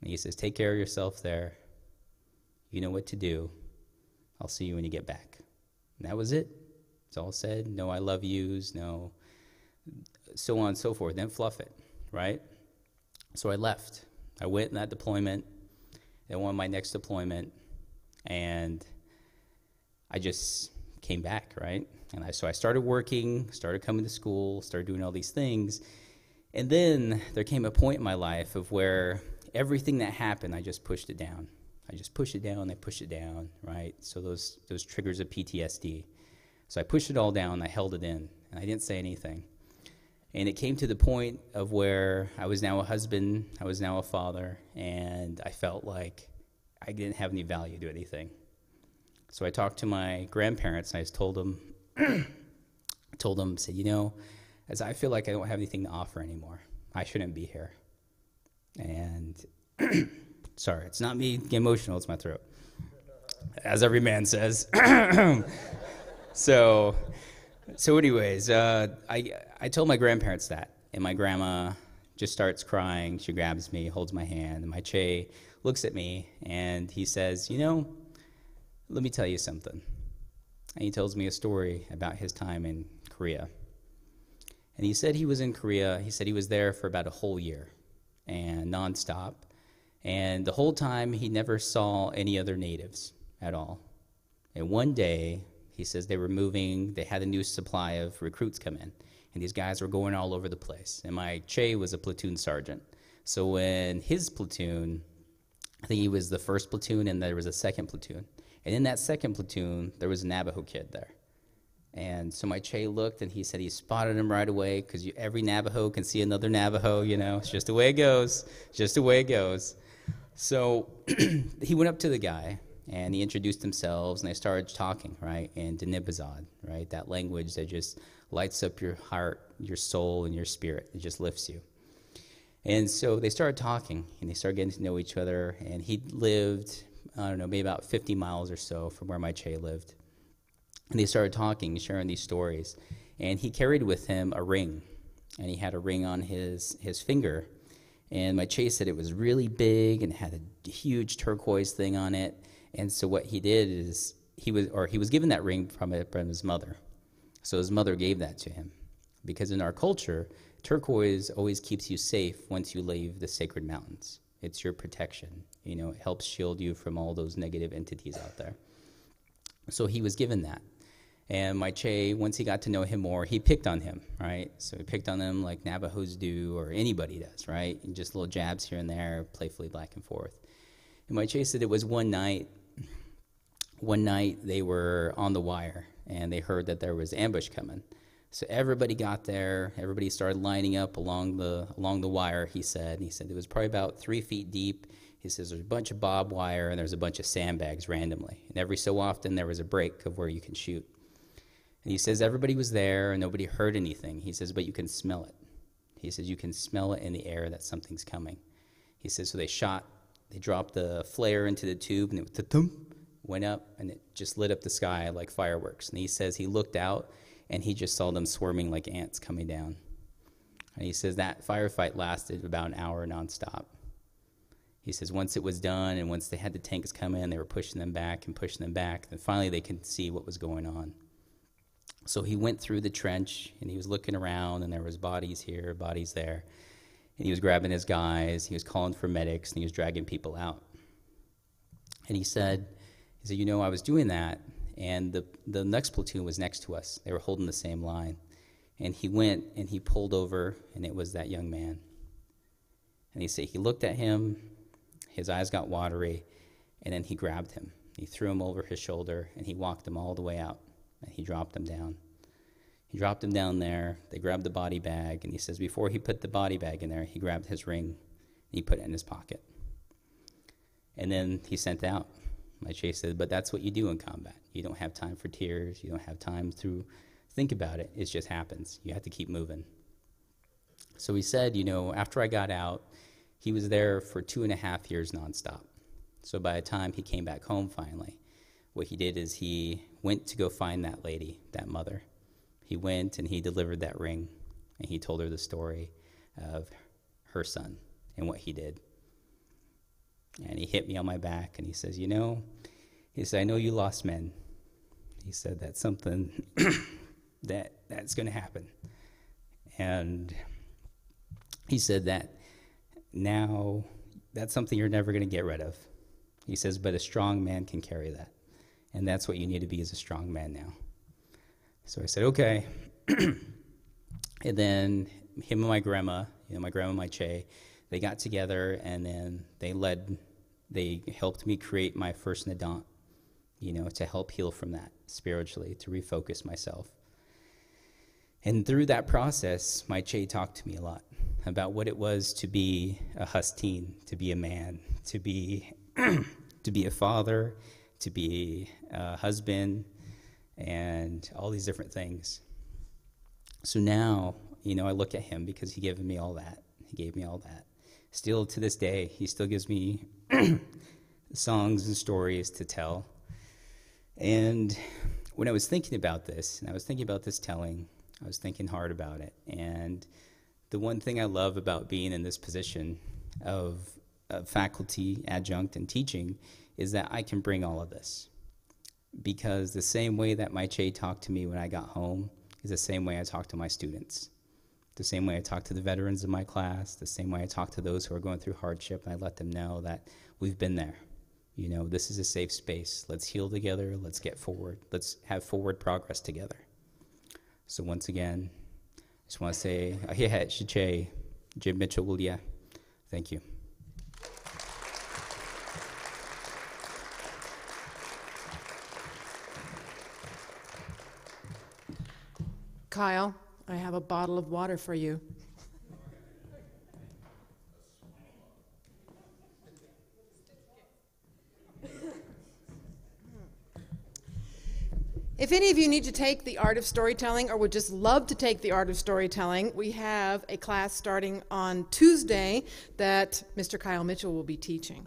And he says, take care of yourself there. You know what to do. I'll see you when you get back. And that was it. It's all said. No I love yous, no so on and so forth. Then fluff it, right? So I left. I went in that deployment. Then went my next deployment. And I just came back, right? And so I started working, started coming to school, started doing all these things. And then there came a point in my life of where everything that happened, I just pushed it down. I just pushed it down, I pushed it down, right? So those triggers of PTSD. So I pushed it all down, I held it in, and I didn't say anything. And it came to the point of where I was now a husband, I was now a father, and I felt like I didn't have any value to anything. So I talked to my grandparents, and I just told them, said, you know, as I feel like I don't have anything to offer anymore, I shouldn't be here. And Sorry, it's not me getting emotional, it's my throat. As every man says. So anyways, I told my grandparents that, and my grandma just starts crying. She grabs me, holds my hand, and my Che looks at me, and he says, let me tell you something. And he tells me a story about his time in Korea. And he said he was in Korea. He said he was there for about a whole year, and nonstop. And the whole time, he never saw any other natives at all. And one day, he says they had a new supply of recruits come in, and these guys were going all over the place. And my Che was a platoon sergeant. So when his platoon, I think he was the first platoon, and there was a second platoon. And in that second platoon, there was a Navajo kid there. And so my Che looked, and he said he spotted him right away, because every Navajo can see another Navajo, It's just the way it goes. Just the way it goes. So he went up to the guy, and he introduced themselves, and they started talking, right, in Dinibazad, right, that language that just lights up your heart, your soul, and your spirit. It just lifts you. And so they started talking, and they started getting to know each other, and he lived, I don't know, maybe about 50 miles or so from where my Che lived. And they started talking, sharing these stories, and he carried with him a ring, and he had a ring on his finger, and my Che said it was really big and had a huge turquoise thing on it. And so what he did is he was given that ring from his mother. So his mother gave that to him, because in our culture, turquoise always keeps you safe once you leave the sacred mountains. It's your protection. It helps shield you from all those negative entities out there. So he was given that. And my Che, once he got to know him more, he picked on him, right? So he picked on him like Navajos do, or anybody does, right? And just little jabs here and there, playfully back and forth. And my Che said it was one night they were on the wire, and they heard that there was ambush coming. So everybody got there. Everybody started lining up along the wire, he said. He said it was probably about 3 feet deep. He says there's a bunch of barbed wire, and there's a bunch of sandbags randomly. And every so often, there was a break of where you can shoot. And he says everybody was there, and nobody heard anything. He says, but you can smell it. He says you can smell it in the air that something's coming. He says, so they dropped the flare into the tube, and it went up, and it just lit up the sky like fireworks. And he says he looked out, and he just saw them swarming like ants coming down. And he says that firefight lasted about an hour nonstop. He says once it was done, and once they had the tanks come in, they were pushing them back, then finally they could see what was going on. So he went through the trench, and he was looking around, and there was bodies here, bodies there. And he was grabbing his guys, he was calling for medics, and he was dragging people out. And he said, I was doing that, and the next platoon was next to us. They were holding the same line. And he went, and he pulled over, and it was that young man. And he said he looked at him, his eyes got watery, and then he grabbed him. He threw him over his shoulder, and he walked him all the way out, and he dropped him down. He dropped him down there. They grabbed the body bag, and he says before he put the body bag in there, he grabbed his ring, and he put it in his pocket. And then he sent out. My Che said, but that's what you do in combat. You don't have time for tears. You don't have time to think about it. It just happens. You have to keep moving. So he said, after I got out, he was there for 2.5 years nonstop. So by the time he came back home finally, what he did is he went to go find that lady, that mother. He went and he delivered that ring, and he told her the story of her son and what he did. And he hit me on my back, and he says, he said, I know you lost men. He said, that's something that's going to happen. And he said that now that's something you're never going to get rid of. He says, but a strong man can carry that. And that's what you need to be, as a strong man now. So I said, okay. And then him and my grandma, my grandma and my Che, they got together, and then they helped me create my first Nadant, to help heal from that spiritually, to refocus myself. And through that process, my Che talked to me a lot about what it was to be a Husteen, to be a man, to be a father, to be a husband, and all these different things. So now, I look at him, because he gave me all that. He gave me all that. Still to this day, he still gives me songs and stories to tell. And when I was thinking about this, and I was thinking about this telling, I was thinking hard about it. And the one thing I love about being in this position of faculty, adjunct, and teaching is that I can bring all of this. Because the same way that my Che talked to me when I got home is the same way I talk to my students. The same way I talk to the veterans in my class, the same way I talk to those who are going through hardship, and I let them know that we've been there. You know, this is a safe space. Let's heal together. Let's get forward. Let's have forward progress together. So once again, I just want to say, Ahihet Shiche, Jim Mitchell Wulia. Thank you. Kyle, I have a bottle of water for you. If any of you need to take the art of storytelling or would just love to take the art of storytelling, we have a class starting on Tuesday that Mr. Kyle Mitchell will be teaching.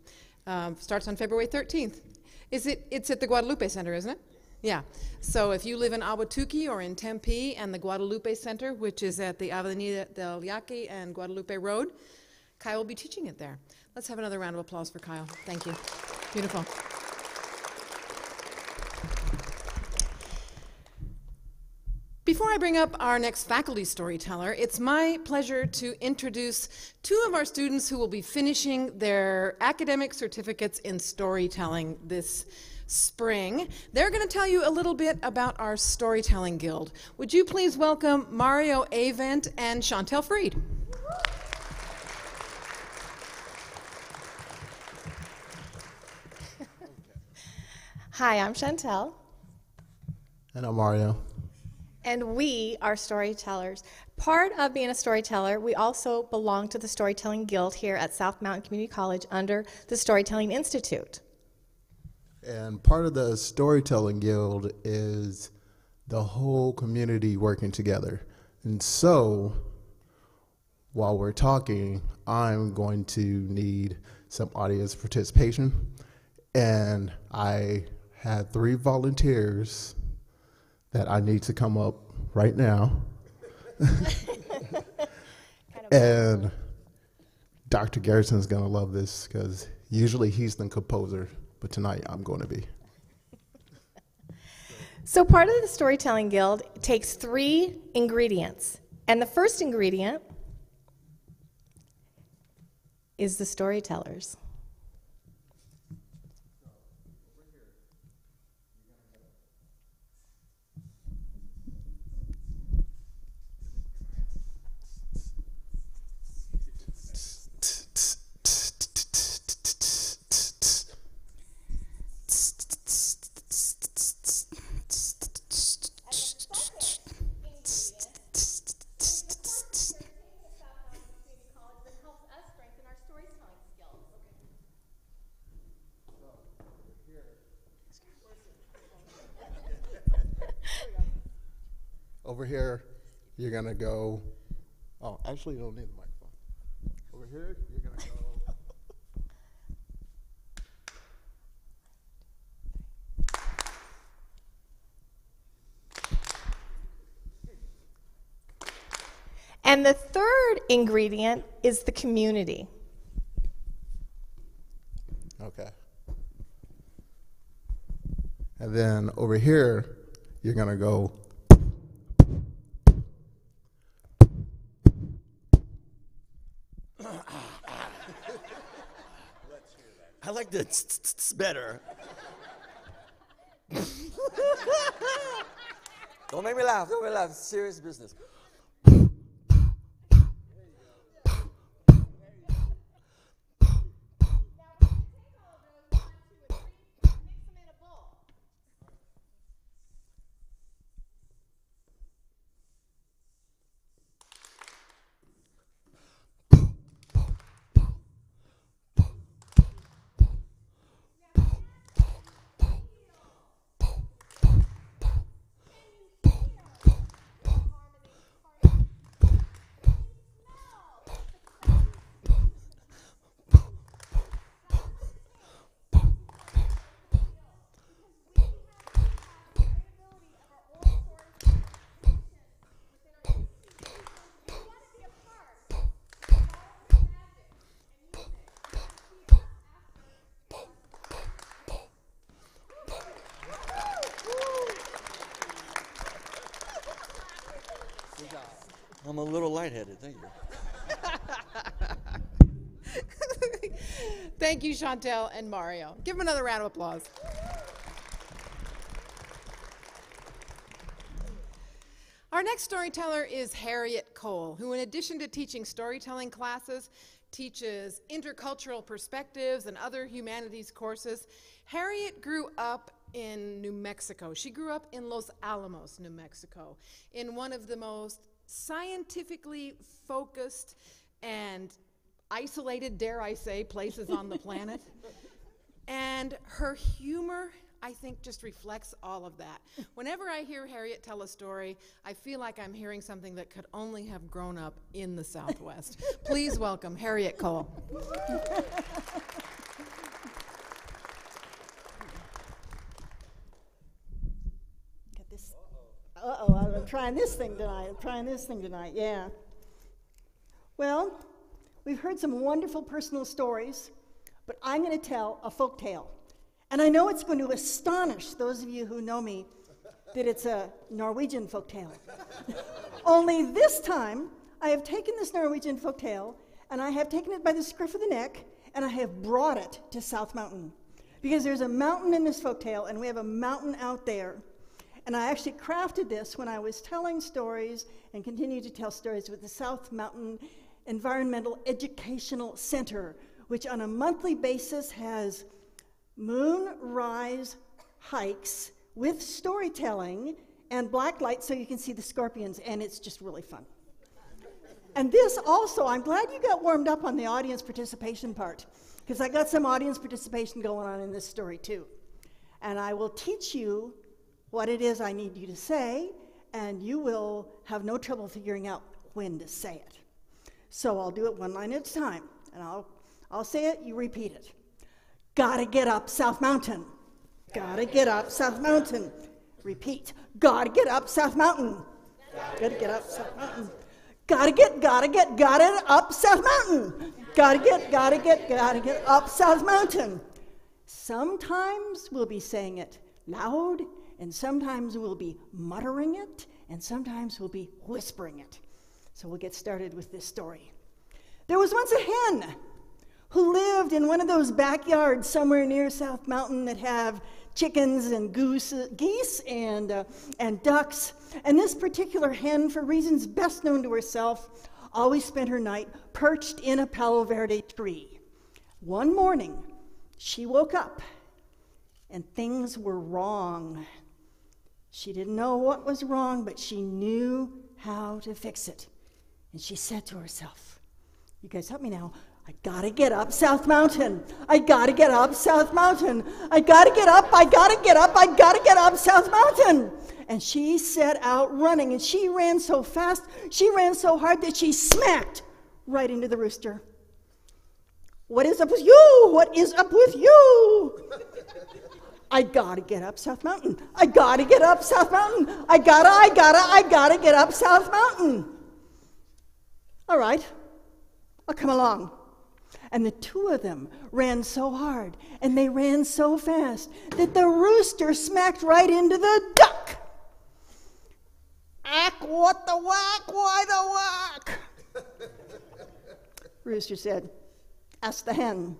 Starts on February 13th. It's at the Guadalupe Center, isn't it? Yeah. So if you live in Ahwatukee or in Tempe and the Guadalupe Center, which is at the Avenida del Yaqui and Guadalupe Road, Kyle will be teaching it there. Let's have another round of applause for Kyle. Thank you. Beautiful. Before I bring up our next faculty storyteller, it's my pleasure to introduce two of our students who will be finishing their academic certificates in storytelling this spring. They're going to tell you a little bit about our Storytelling Guild. Would you please welcome Mario Avent and Chantel Freed. Hi, I'm Chantel. And I'm Mario. And we are storytellers. Part of being a storyteller, we also belong to the Storytelling Guild here at South Mountain Community College under the Storytelling Institute. And part of the Storytelling Guild is the whole community working together. And so, while we're talking, I'm going to need some audience participation. And I had 3 volunteers that I need to come up right now. And Dr. Garrison's gonna love this because usually he's the composer, but tonight I'm going to be. So part of the Storytelling Guild takes 3 ingredients. And the first ingredient is the storytellers. Over here, you're gonna go, oh, actually you don't need the microphone. Over here, you're gonna go. And the third ingredient is the community. Okay. And then over here, you're gonna go. I like the better. Don't make me laugh. Don't make me laugh. Serious business. I'm a little lightheaded. Thank you. Thank you, Chantel and Mario. Give them another round of applause. Our next storyteller is Harriet Cole, who in addition to teaching storytelling classes, teaches intercultural perspectives and other humanities courses. Harriet grew up in New Mexico. She grew up in Los Alamos, New Mexico, in one of the most scientifically focused and isolated, dare I say, places on the planet. And her humor, I think, just reflects all of that. Whenever I hear Harriet tell a story, I feel like I'm hearing something that could only have grown up in the Southwest. Please welcome Harriet Cole. Got this. I'm trying this thing tonight. Yeah. Well, we've heard some wonderful personal stories, but I'm going to tell a folk tale. And I know it's going to astonish those of you who know me that it's a Norwegian folk tale. Only this time, I have taken this Norwegian folk tale, and I have taken it by the scruff of the neck, and I have brought it to South Mountain. Because there's a mountain in this folk tale, and we have a mountain out there. And I actually crafted this when I was telling stories and continue to tell stories with the South Mountain Environmental Educational Center, which on a monthly basis has moonrise hikes with storytelling and black light so you can see the scorpions, and it's just really fun. And this also, I'm glad you got warmed up on the audience participation part, because I got some audience participation going on in this story too. And I will teach you what it is I need you to say, and you will have no trouble figuring out when to say it. So I'll do it one line at a time, and I'll say it, you repeat it. Gotta get up South Mountain. Gotta get up South Mountain. Repeat. Gotta get up South Mountain. Gotta get up South Mountain. Gotta get up South Mountain. Gotta get up South Mountain. Sometimes we'll be saying it loud, and sometimes we'll be muttering it, and sometimes we'll be whispering it. So we'll get started with this story. There was once a hen who lived in one of those backyards somewhere near South Mountain that have chickens and geese and ducks. And this particular hen, for reasons best known to herself, always spent her night perched in a Palo Verde tree. One morning, she woke up, and things were wrong. She didn't know what was wrong, but she knew how to fix it. And she said to herself, you guys help me now, I gotta get up South Mountain. I gotta get up South Mountain. I gotta get up South Mountain. And she set out running, and she ran so fast, she ran so hard that she smacked right into the rooster. What is up with you? What is up with you? I gotta get up South Mountain. I gotta get up South Mountain. I gotta get up South Mountain. All right, I'll come along. And the two of them ran so hard, and they ran so fast, that the rooster smacked right into the duck. Ack, what the whack, why the whack? Rooster said, ask the hen.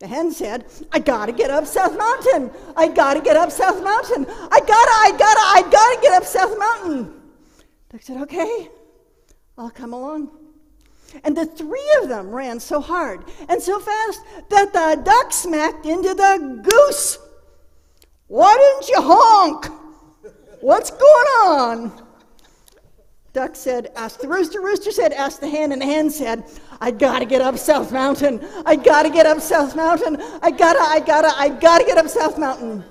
The hen said, I gotta get up South Mountain. I gotta get up South Mountain. I gotta get up South Mountain. Duck said, okay, I'll come along. And the three of them ran so hard and so fast that the duck smacked into the goose. Why didn't you honk? What's going on? Duck said, ask the rooster. Rooster said, ask the hen. And the hen said, I gotta get up South Mountain. I gotta get up South Mountain. I gotta get up South Mountain. And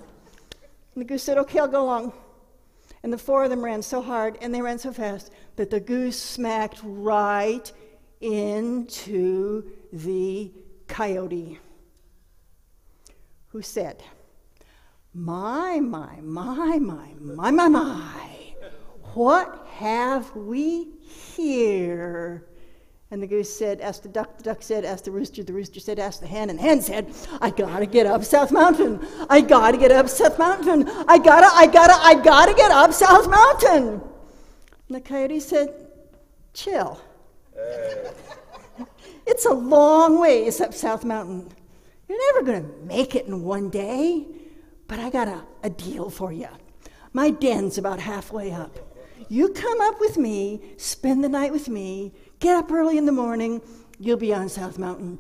the goose said, okay, I'll go along. And the four of them ran so hard and they ran so fast that the goose smacked right into the coyote, who said, my, what have we here? And the goose said, ask the duck said, ask the rooster said, ask the hen, and the hen said, I gotta get up South Mountain. I gotta get up South Mountain. I gotta get up South Mountain. And the coyote said, chill. It's a long ways up South Mountain. You're never going to make it in one day, but I got a deal for you. My den's about halfway up. You come up with me, spend the night with me, get up early in the morning, you'll be on South Mountain.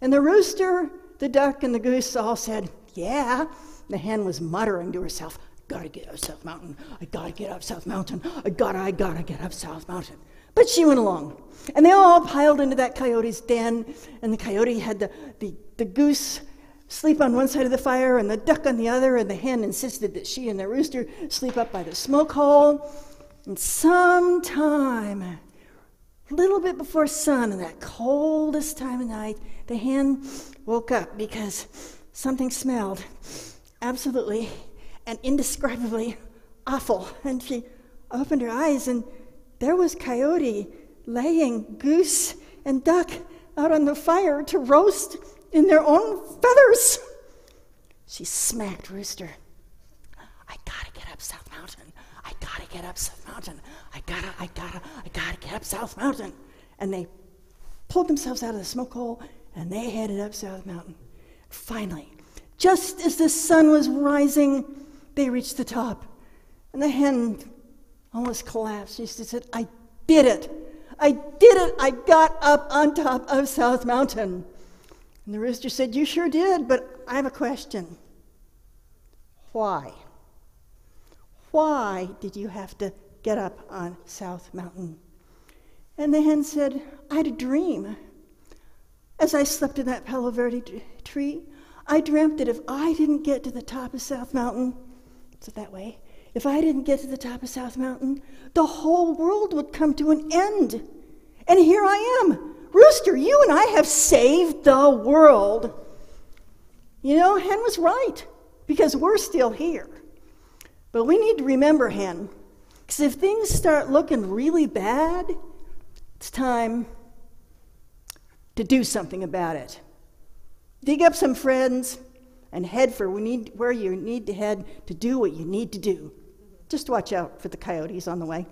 And the rooster, the duck, and the goose all said, yeah. The hen was muttering to herself, gotta get up South Mountain, I gotta get up South Mountain, I gotta get up South Mountain. But she went along. And they all piled into that coyote's den, and the coyote had the goose sleep on one side of the fire and the duck on the other, and the hen insisted that she and the rooster sleep up by the smoke hole. And sometime, a little bit before sun, in that coldest time of night, the hen woke up because something smelled absolutely and indescribably awful. And she opened her eyes, and there was Coyote laying goose and duck out on the fire to roast in their own feathers. She smacked Rooster. I gotta get up South Mountain. I gotta get up South Mountain. I gotta get up South Mountain. And they pulled themselves out of the smoke hole, and they headed up South Mountain. Finally, just as the sun was rising, they reached the top. And the hen almost collapsed. She said, I did it. I did it. I got up on top of South Mountain. And the rooster said, you sure did, but I have a question. Why? Why did you have to get up on South Mountain? And the hen said, I had a dream. As I slept in that Palo Verde tree, I dreamt that if I didn't get to the top of South Mountain, so that way, if I didn't get to the top of South Mountain, the whole world would come to an end. And here I am. Rooster, you and I have saved the world. You know, Hen was right, because we're still here. But we need to remember, Hen, because if things start looking really bad, it's time to do something about it. Dig up some friends and head for where you need to head to do what you need to do. Just watch out for the coyotes on the way.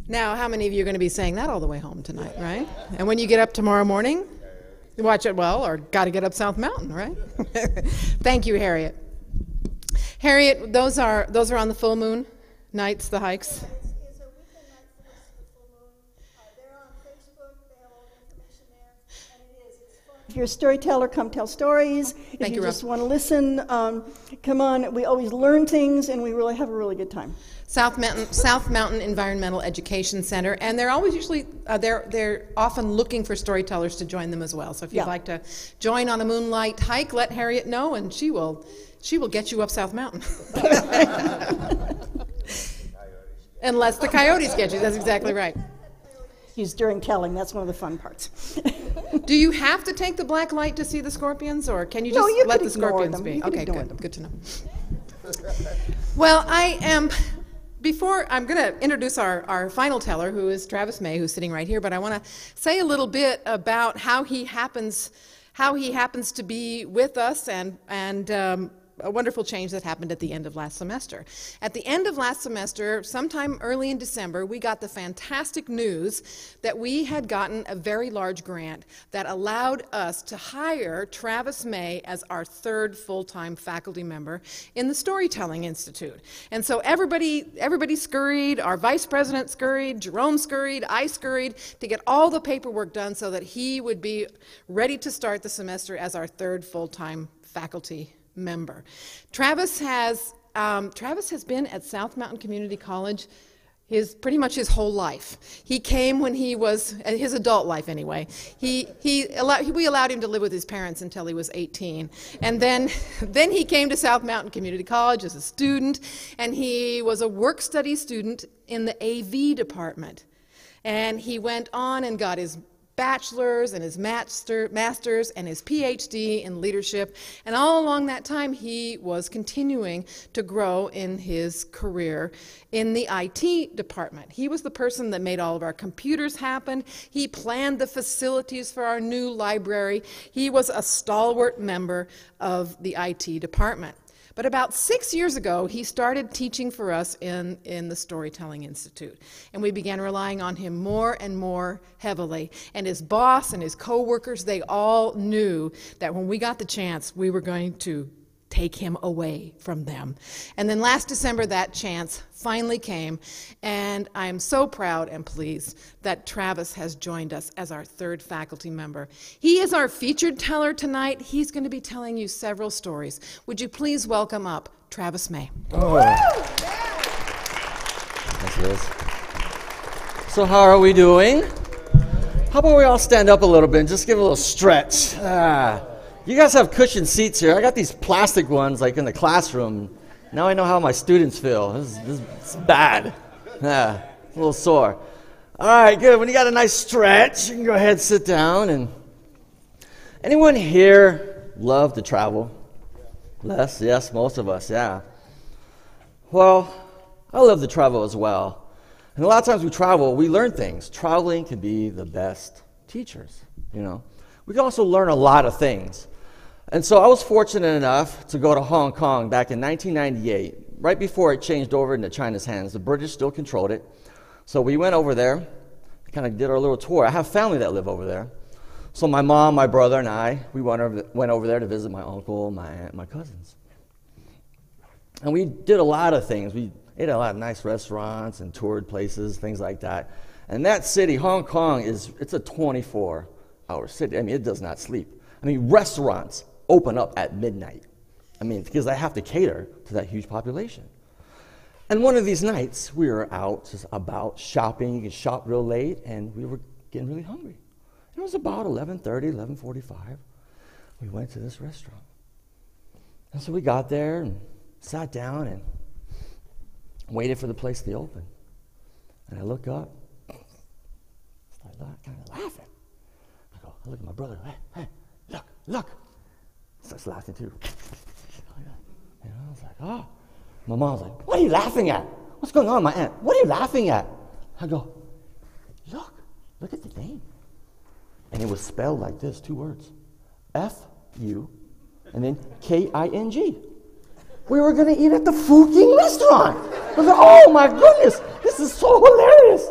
Now, how many of you are going to be saying that all the way home tonight, right? And when you get up tomorrow morning, watch it well, or got to get up South Mountain, right? Thank you, Harriet. Harriet, those are on the full moon nights, the hikes. It's a weekend night for the full moon. They're on Facebook. They have all the information there, and it's fun. If you're a storyteller, come tell stories. If you just want to listen, come on. We always learn things, and we really have a really good time. South Mountain Environmental Education Center, and they're always usually they're often looking for storytellers to join them as well. So if you'd like to join on a moonlight hike, let Harriet know, and she will get you up South Mountain. Unless the coyotes get you. That's exactly right. Use during telling. That's one of the fun parts. Do you have to take the black light to see the scorpions, or can you just let the scorpions be? Okay, good. Good to know. Well, I'm going to introduce our final teller, who is Travis May, who's sitting right here, but I want to say a little bit about how he happens to be with us and a wonderful change that happened at the end of last semester. At the end of last semester, sometime early in December, we got the fantastic news that we had gotten a very large grant that allowed us to hire Travis May as our third full-time faculty member in the Storytelling Institute. And so everybody scurried, our vice president scurried, Jerome scurried, I scurried to get all the paperwork done so that he would be ready to start the semester as our third full-time faculty member. Travis has been at South Mountain Community College pretty much his whole life. He came when he was, his adult life anyway. We allowed him to live with his parents until he was 18. And then he came to South Mountain Community College as a student, and he was a work-study student in the AV department. And he went on and got his bachelor's and his master's and his PhD in leadership. And all along that time, he was continuing to grow in his career in the IT department. He was the person that made all of our computers happen. He planned the facilities for our new library. He was a stalwart member of the IT department. But about 6 years ago, he started teaching for us in the Storytelling Institute. And we began relying on him more and more heavily. And his boss and his co-workers, they all knew that when we got the chance, we were going to take him away from them. And then last December, that chance finally came, and I am so proud and pleased that Travis has joined us as our third faculty member. He is our featured teller tonight. He's going to be telling you several stories. Would you please welcome up Travis May? Oh. Thanks, Liz. So how are we doing? How about we all stand up a little bit and just give a little stretch? You guys have cushioned seats here. I got these plastic ones like in the classroom. Now I know how my students feel. This is bad. A little sore. All right, good. When you got a nice stretch, you can go ahead and sit down. And anyone here love to travel? Yes, most of us, yeah. Well, I love to travel as well. And a lot of times we travel, we learn things. Traveling can be the best teachers, you know. We can also learn a lot of things. And so I was fortunate enough to go to Hong Kong back in 1998, right before it changed over into China's hands. The British still controlled it. So we went over there, kind of did our little tour. I have family that live over there. So my mom, my brother, and I, we went over there to visit my uncle, my aunt, my cousins. And we did a lot of things. We ate at a lot of nice restaurants and toured places, things like that. And that city, Hong Kong, it's a 24-hour city. I mean, it does not sleep. I mean, restaurants open up at midnight. I mean, because I have to cater to that huge population. And one of these nights, we were out just about shopping. You can shop real late, and we were getting really hungry. It was about 11:30, 11:45. We went to this restaurant. And so we got there and sat down and waited for the place to open. And I look up, started kind of laughing. I look at my brother, hey, look. Starts laughing too. You know, I was like, oh. My mom's like, what are you laughing at? What's going on, my aunt? What are you laughing at? I go, look at the name. And it was spelled like this, 2 words. F-U, and then K-I-N-G. We were going to eat at the Fu King restaurant. I was like, oh my goodness, this is so hilarious.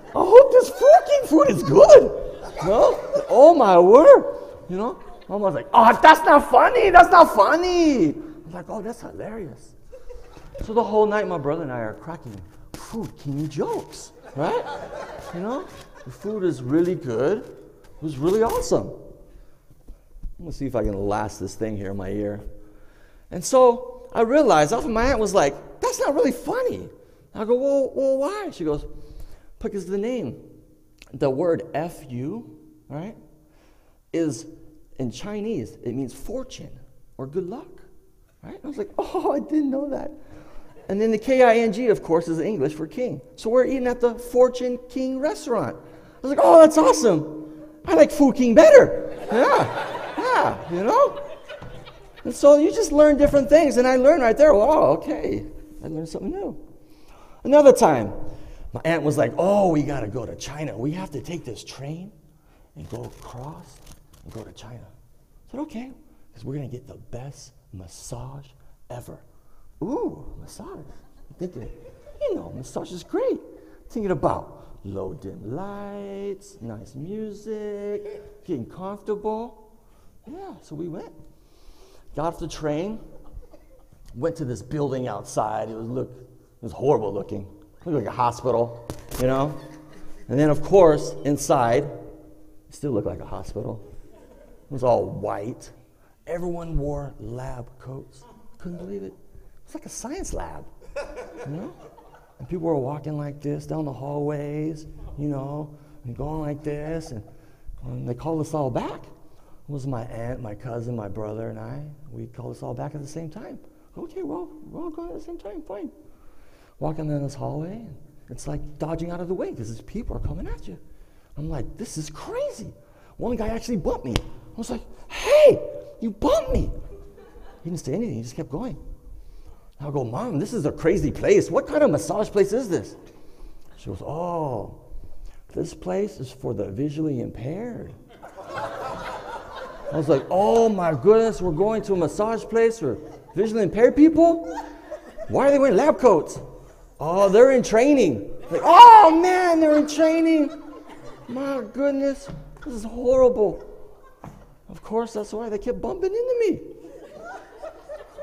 I hope this Fu King food is good. You know? Oh my word. You know? Mom was like, oh, that's not funny. I was like, oh, that's hilarious. So the whole night, my brother and I are cracking Food King jokes, right? You know? The food is really good. It was really awesome. I'm going to see if I can last this thing here in my ear. And so I realized, my aunt was like, that's not really funny. I go, well, why? She goes, because the name, the word F-U, right, is in Chinese, it means fortune or good luck, right? I was like, oh, I didn't know that. And then the K-I-N-G, of course, is English for king. So we're eating at the Fortune King restaurant. I was like, oh, that's awesome. I like Fu King better. Yeah, you know? And so you just learn different things. And I learned right there, wow, okay. I learned something new. Another time, my aunt was like, oh, we got to go to China. We have to take this train and go across and go to China. I said, okay, because we're going to get the best massage ever. Ooh, massage. I'm thinking, massage is great. Thinking about low dim lights, nice music, getting comfortable. Yeah, so we went. Got off the train, went to this building outside. It was horrible looking. It looked like a hospital, you know? And then, of course, inside, it still looked like a hospital. It was all white. Everyone wore lab coats. Couldn't believe it. It's like a science lab, you know? And people were walking like this down the hallways, you know, and going like this. And they called us all back. It was my aunt, my cousin, my brother, and I. We called us all back at the same time. Okay, well, we're all going at the same time, fine. Walking down this hallway, and it's like dodging out of the way because these people are coming at you. I'm like, this is crazy. One guy actually bumped me. I was like, hey, you bumped me. He didn't say anything, he just kept going. I go, Mom, this is a crazy place. What kind of massage place is this? She goes, oh, this place is for the visually impaired. I was like, oh my goodness, we're going to a massage place for visually impaired people? Why are they wearing lab coats? Oh, they're in training. Like, oh man, they're in training. My goodness, this is horrible. Of course, that's why they kept bumping into me.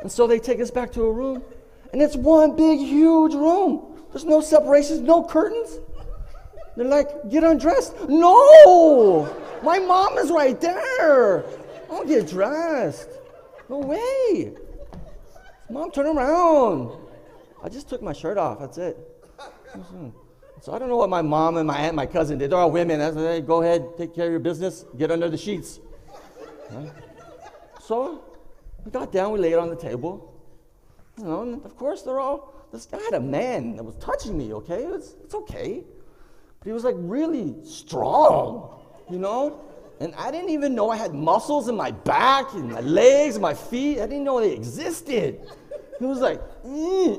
And so they take us back to a room, and it's one big, huge room. There's no separations, no curtains. They're like, get undressed. No! My mom is right there. I'll get dressed. No way. Mom, turn around. I just took my shirt off. That's it. So I don't know what my mom and my aunt and my cousin did. They're all women. That's hey, go ahead, take care of your business. Get under the sheets. Right? So we got down. We laid on the table. You know, and of course, this guy had a man that was touching me, okay? It's okay. But he was like really strong, you know? And I didn't even know I had muscles in my back and my legs and my feet. I didn't know they existed. He was like, I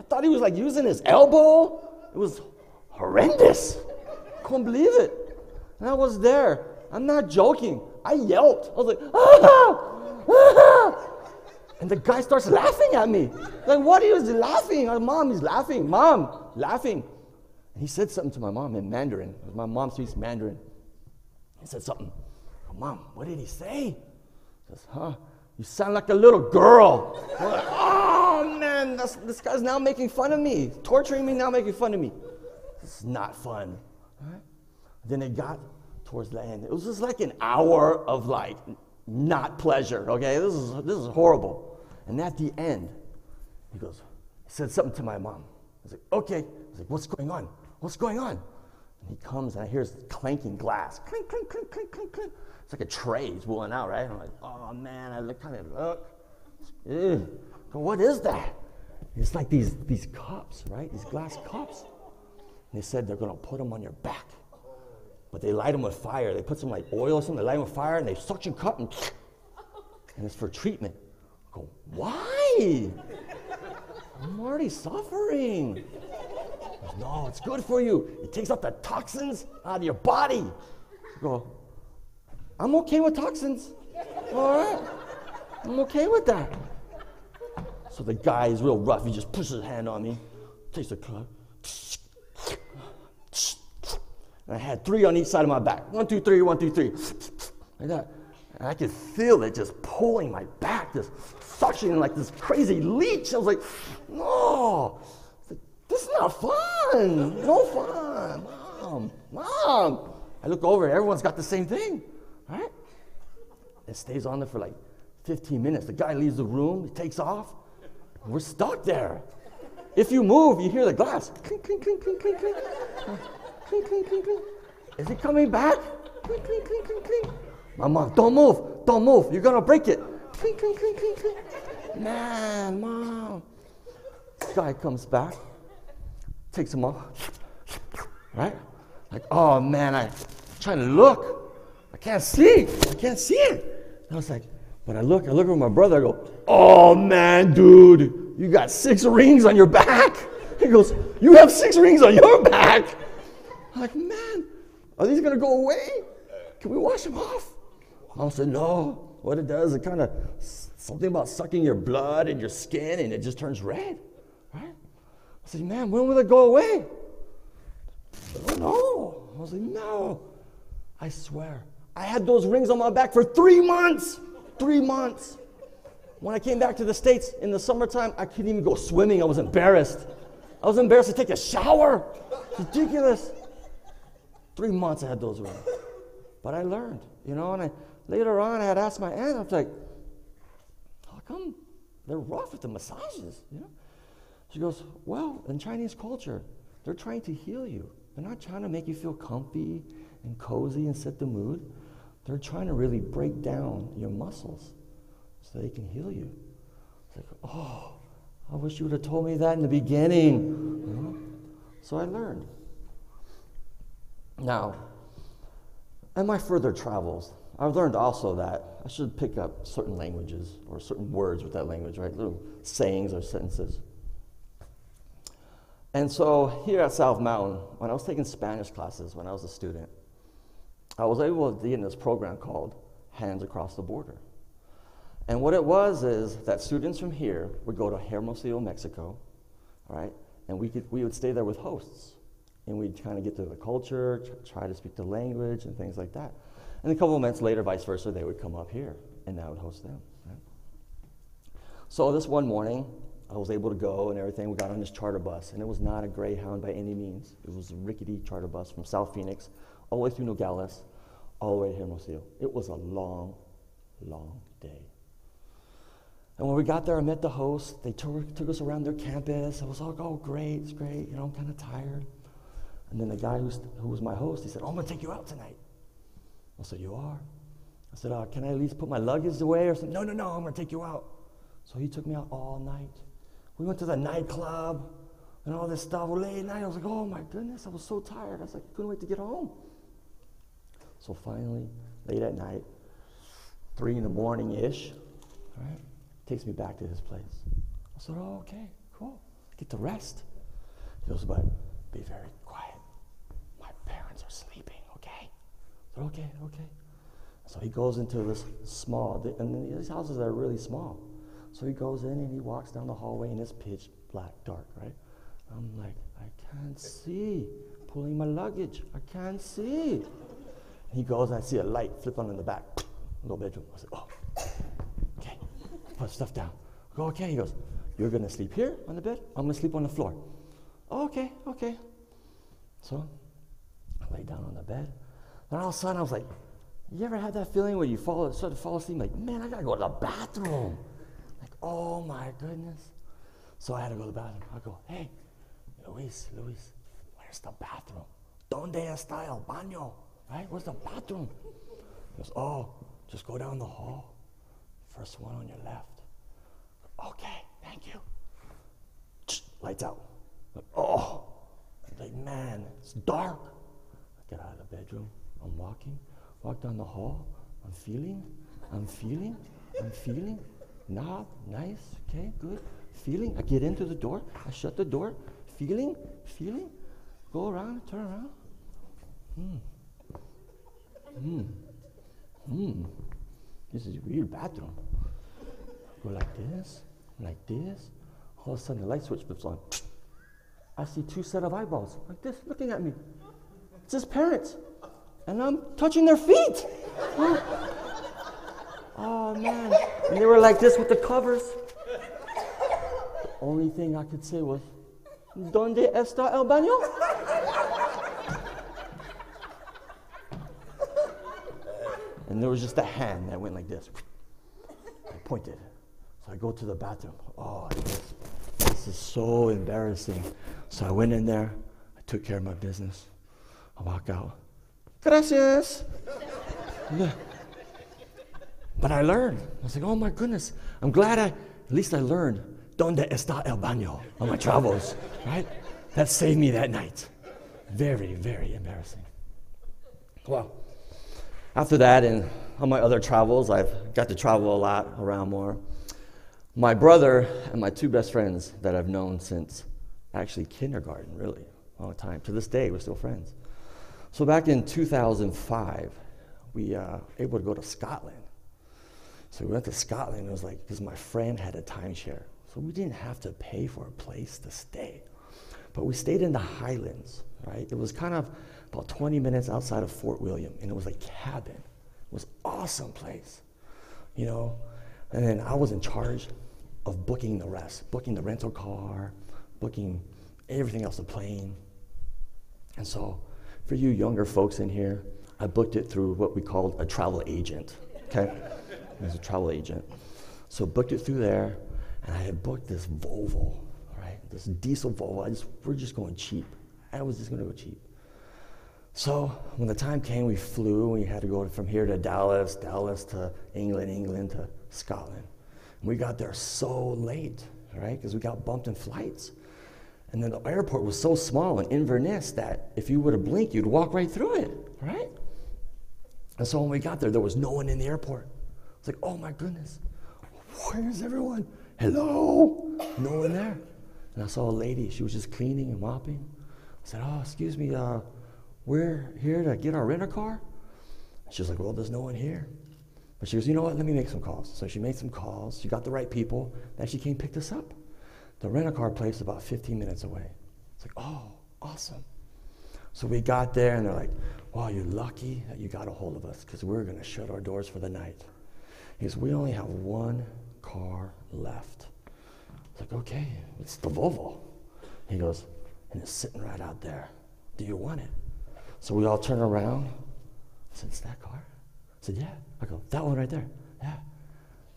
thought he was like using his elbow. It was horrendous. Couldn't believe it. And I was there. I'm not joking. I yelped. I was like, ah! Ah! And the guy starts laughing at me. Like, what are you laughing? I'm, Mom, he's laughing. Mom, laughing. And he said something to my mom in Mandarin. My mom speaks Mandarin. He said something. Oh, Mom, what did he say? He says, huh? You sound like a little girl. I'm like, oh, man, this guy's now making fun of me. Torturing me, now making fun of me. This is not fun. Right? Then it got towards the end. It was just like an hour of like not pleasure, okay? This is horrible. And at the end, he said something to my mom. I was like, okay. I was like, what's going on? What's going on? And he comes and I hear clanking glass. Clink, clink, clink, clink, clink, clink. It's like a tray is rolling out, right? I'm like, oh man, I look. Ew. What is that? It's like these cups, right? These glass cups. And they said they're gonna put them on your back. But they light them with fire. They put some like oil or something, they light them with fire and they suction cup and it's for treatment. I go, why? I'm already suffering. He goes, no, it's good for you. It takes out the toxins out of your body. I go, I'm okay with toxins. All right. I'm okay with that. So the guy is real rough. He just pushes his hand on me, takes the club. And I had 3 on each side of my back. 1, 2, 3, 1, 2, 3. Like that. And I could feel it just pulling my back, just suctioning like this crazy leech. I was like, no, this is not fun. No fun. Mom. I look over, everyone's got the same thing, right? It stays on there for like 15 minutes. The guy leaves the room, he takes off. We're stuck there. If you move, you hear the glass. Clink, clink, clink, clink, clink, clink. Clink, clink, clink, clink. Is it coming back? Clink, clink, clink, clink, clink. My mom, don't move, you're gonna break it. Clink, clink, clink, clink, clink. Man, Mom. This guy comes back, takes him off, right? Like, oh man, I'm trying to look. I can't see it. And I was like, but I look at my brother, I go, oh man, dude, you got 6 rings on your back. He goes, you have 6 rings on your back. I'm like, man, are these gonna go away? Can we wash them off? Mom said, no. What it does, it kind of, something about sucking your blood and your skin and it just turns red, right? I said, man, when will it go away? I don't know. I was like, no. I swear. I had those rings on my back for 3 months. 3 months. When I came back to the States in the summertime, I couldn't even go swimming. I was embarrassed. I was embarrassed to take a shower. It's ridiculous. 3 months I had those rings. But I learned, you know, and later on I had asked my aunt, I was like, how come they're rough with the massages, you know? She goes, well, in Chinese culture, they're trying to heal you. They're not trying to make you feel comfy and cozy and set the mood. They're trying to really break down your muscles so they can heal you. It's like, oh, I wish you would have told me that in the beginning. You know? So I learned. Now, in my further travels, I've learned also that I should pick up certain languages or certain words with that language, right? Little sayings or sentences. And so here at South Mountain, when I was taking Spanish classes when I was a student, I was able to get in this program called Hands Across the Border. And what it was is that students from here would go to Hermosillo, Mexico, right? And we would stay there with hosts. And we'd kind of get to the culture, try to speak the language and things like that. And a couple of months later, vice versa, they would come up here and I would host them. Right? So this one morning, I was able to go and everything. We got on this charter bus, and it was not a Greyhound by any means. It was a rickety charter bus from South Phoenix, all the way through Nogales, all the way to Hermosillo. It was a long, long day. And when we got there, I met the host. They took us around their campus. I was like, oh, great, it's great. You know, I'm kind of tired. And then the guy who was my host, he said, oh, I'm going to take you out tonight. I said, you are? I said, can I at least put my luggage away or something? No, I'm going to take you out. So he took me out all night. We went to the nightclub and all this stuff. Late at night, I was like, oh my goodness, I was so tired. I was like, I couldn't wait to get home. So finally, late at night, 3 in the morning-ish, right, takes me back to his place. I said, oh, okay, cool. Get to rest. He goes, but be very quiet. My parents are sleeping, okay? I said, okay. So he goes into this and these houses are really small. So he goes in and he walks down the hallway and it's pitch black, dark, right? I'm like, I can't see. Pulling my luggage, I can't see. He goes, I see a light flip on in the back, little bedroom. I said, oh, okay, put stuff down. I go, okay. He goes, you're gonna sleep here on the bed? I'm gonna sleep on the floor. Oh, okay. So I lay down on the bed. Then all of a sudden I was like, you ever had that feeling where you start to fall asleep? Like, man, I gotta go to the bathroom. Like, oh my goodness. So I had to go to the bathroom. I go, hey, Luis, where's the bathroom? ¿Dónde está el baño? Right? Where's the bathroom? He goes, oh, just go down the hall. First one on your left. Okay, thank you. Lights out. Oh, like, man, it's dark. I get out of the bedroom. I'm walking. Walk down the hall. I'm feeling. Knob, nice, okay, good. Feeling. I get into the door. I shut the door. Feeling. Go around, turn around. This is a real bathroom. Go like this. All of a sudden the light switch flips on. I see 2 sets of eyeballs like this looking at me. It's his parents. And I'm touching their feet. Oh man. And they were like this with the covers. The only thing I could say was, ¿Dónde está el baño? And there was just a hand that went like this. I pointed. So I go to the bathroom. Oh, this is so embarrassing. So I went in there. I took care of my business. I walk out. Gracias. But I learned. I was like, oh my goodness. I'm glad at least I learned. ¿Dónde está el baño? On my travels, right? That saved me that night. Very, very embarrassing. Well, after that and on my other travels, I've got to travel a lot around more. My brother and my 2 best friends that I've known since actually kindergarten, really, a long time. To this day, we're still friends. So back in 2005, we were able to go to Scotland. So we went to Scotland. It was like, because my friend had a timeshare. So we didn't have to pay for a place to stay. But we stayed in the Highlands, right? It was kind of about 20 minutes outside of Fort William, and it was a cabin. It was an awesome place, you know? And then I was in charge of booking the rest, booking the rental car, booking everything else, the plane. And so for you younger folks in here, I booked it through what we called a travel agent, okay? It was a travel agent. So booked it through there, and I had booked this Volvo, right? This diesel Volvo. We're just going cheap. I was just going to go cheap. So when the time came, we flew. We had to go from here to Dallas to England to Scotland. And we got there so late, right? Because we got bumped in flights. And then the airport was so small in Inverness that if you would have blinked, you'd walk right through it, right? And so when we got there was no one in the airport. It's like, oh my goodness, where's everyone? Hello? No one there. And I saw a lady, she was just cleaning and mopping. I said, oh, excuse me, we're here to get our rent-a-car. She was like, well, there's no one here. But she goes, you know what, let me make some calls. So she made some calls, she got the right people, then she came picked us up. The rent-a-car place is about 15 minutes away. It's like, oh, awesome. So we got there and they're like, wow, you're lucky that you got a hold of us because we're going to shut our doors for the night. He goes, we only have one car left. It's like, okay, it's the Volvo. He goes, and it's sitting right out there. Do you want it? So we all turn around. I said, it's that car? I said, yeah. I go, that one right there. Yeah.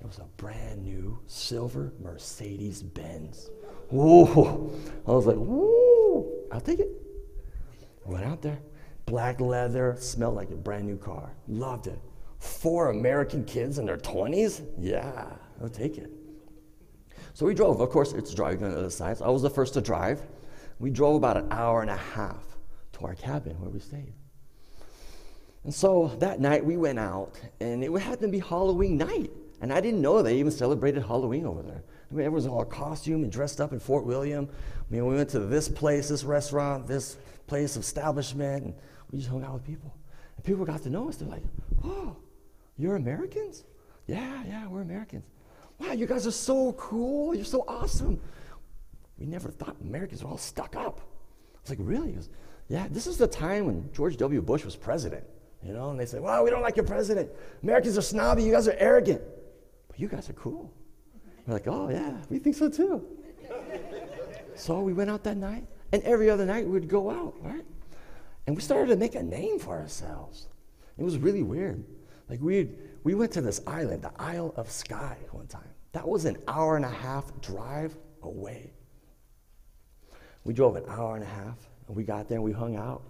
It was a brand new silver Mercedes Benz. Whoa. I was like, woo, I'll take it. Went out there. Black leather, smelled like a brand new car. Loved it. 4 American kids in their 20s? Yeah, I'll take it. So we drove. Of course, it's driving on the other side. So I was the first to drive. We drove about an hour and a half to our cabin where we stayed. And so that night we went out, and it happened to be Halloween night. And I didn't know they even celebrated Halloween over there. I mean, everyone's all costume and dressed up in Fort William. I mean, we went to this place, this restaurant, this place, establishment, and we just hung out with people. And people got to know us. They're like, oh, you're Americans? Yeah, we're Americans. Wow, you guys are so cool. You're so awesome. We never thought Americans were all stuck up. I was like, really? He goes, yeah, this is the time when George W. Bush was president. You know, and they say, well, we don't like your president. Americans are snobby. You guys are arrogant. But you guys are cool. We're like, oh, yeah, we think so too. So we went out that night, and every other night we'd go out, right? And we started to make a name for ourselves. It was really weird. Like we went to this island, the Isle of Skye, one time. That was an hour and a half drive away. We drove an hour and a half, and we got there and we hung out.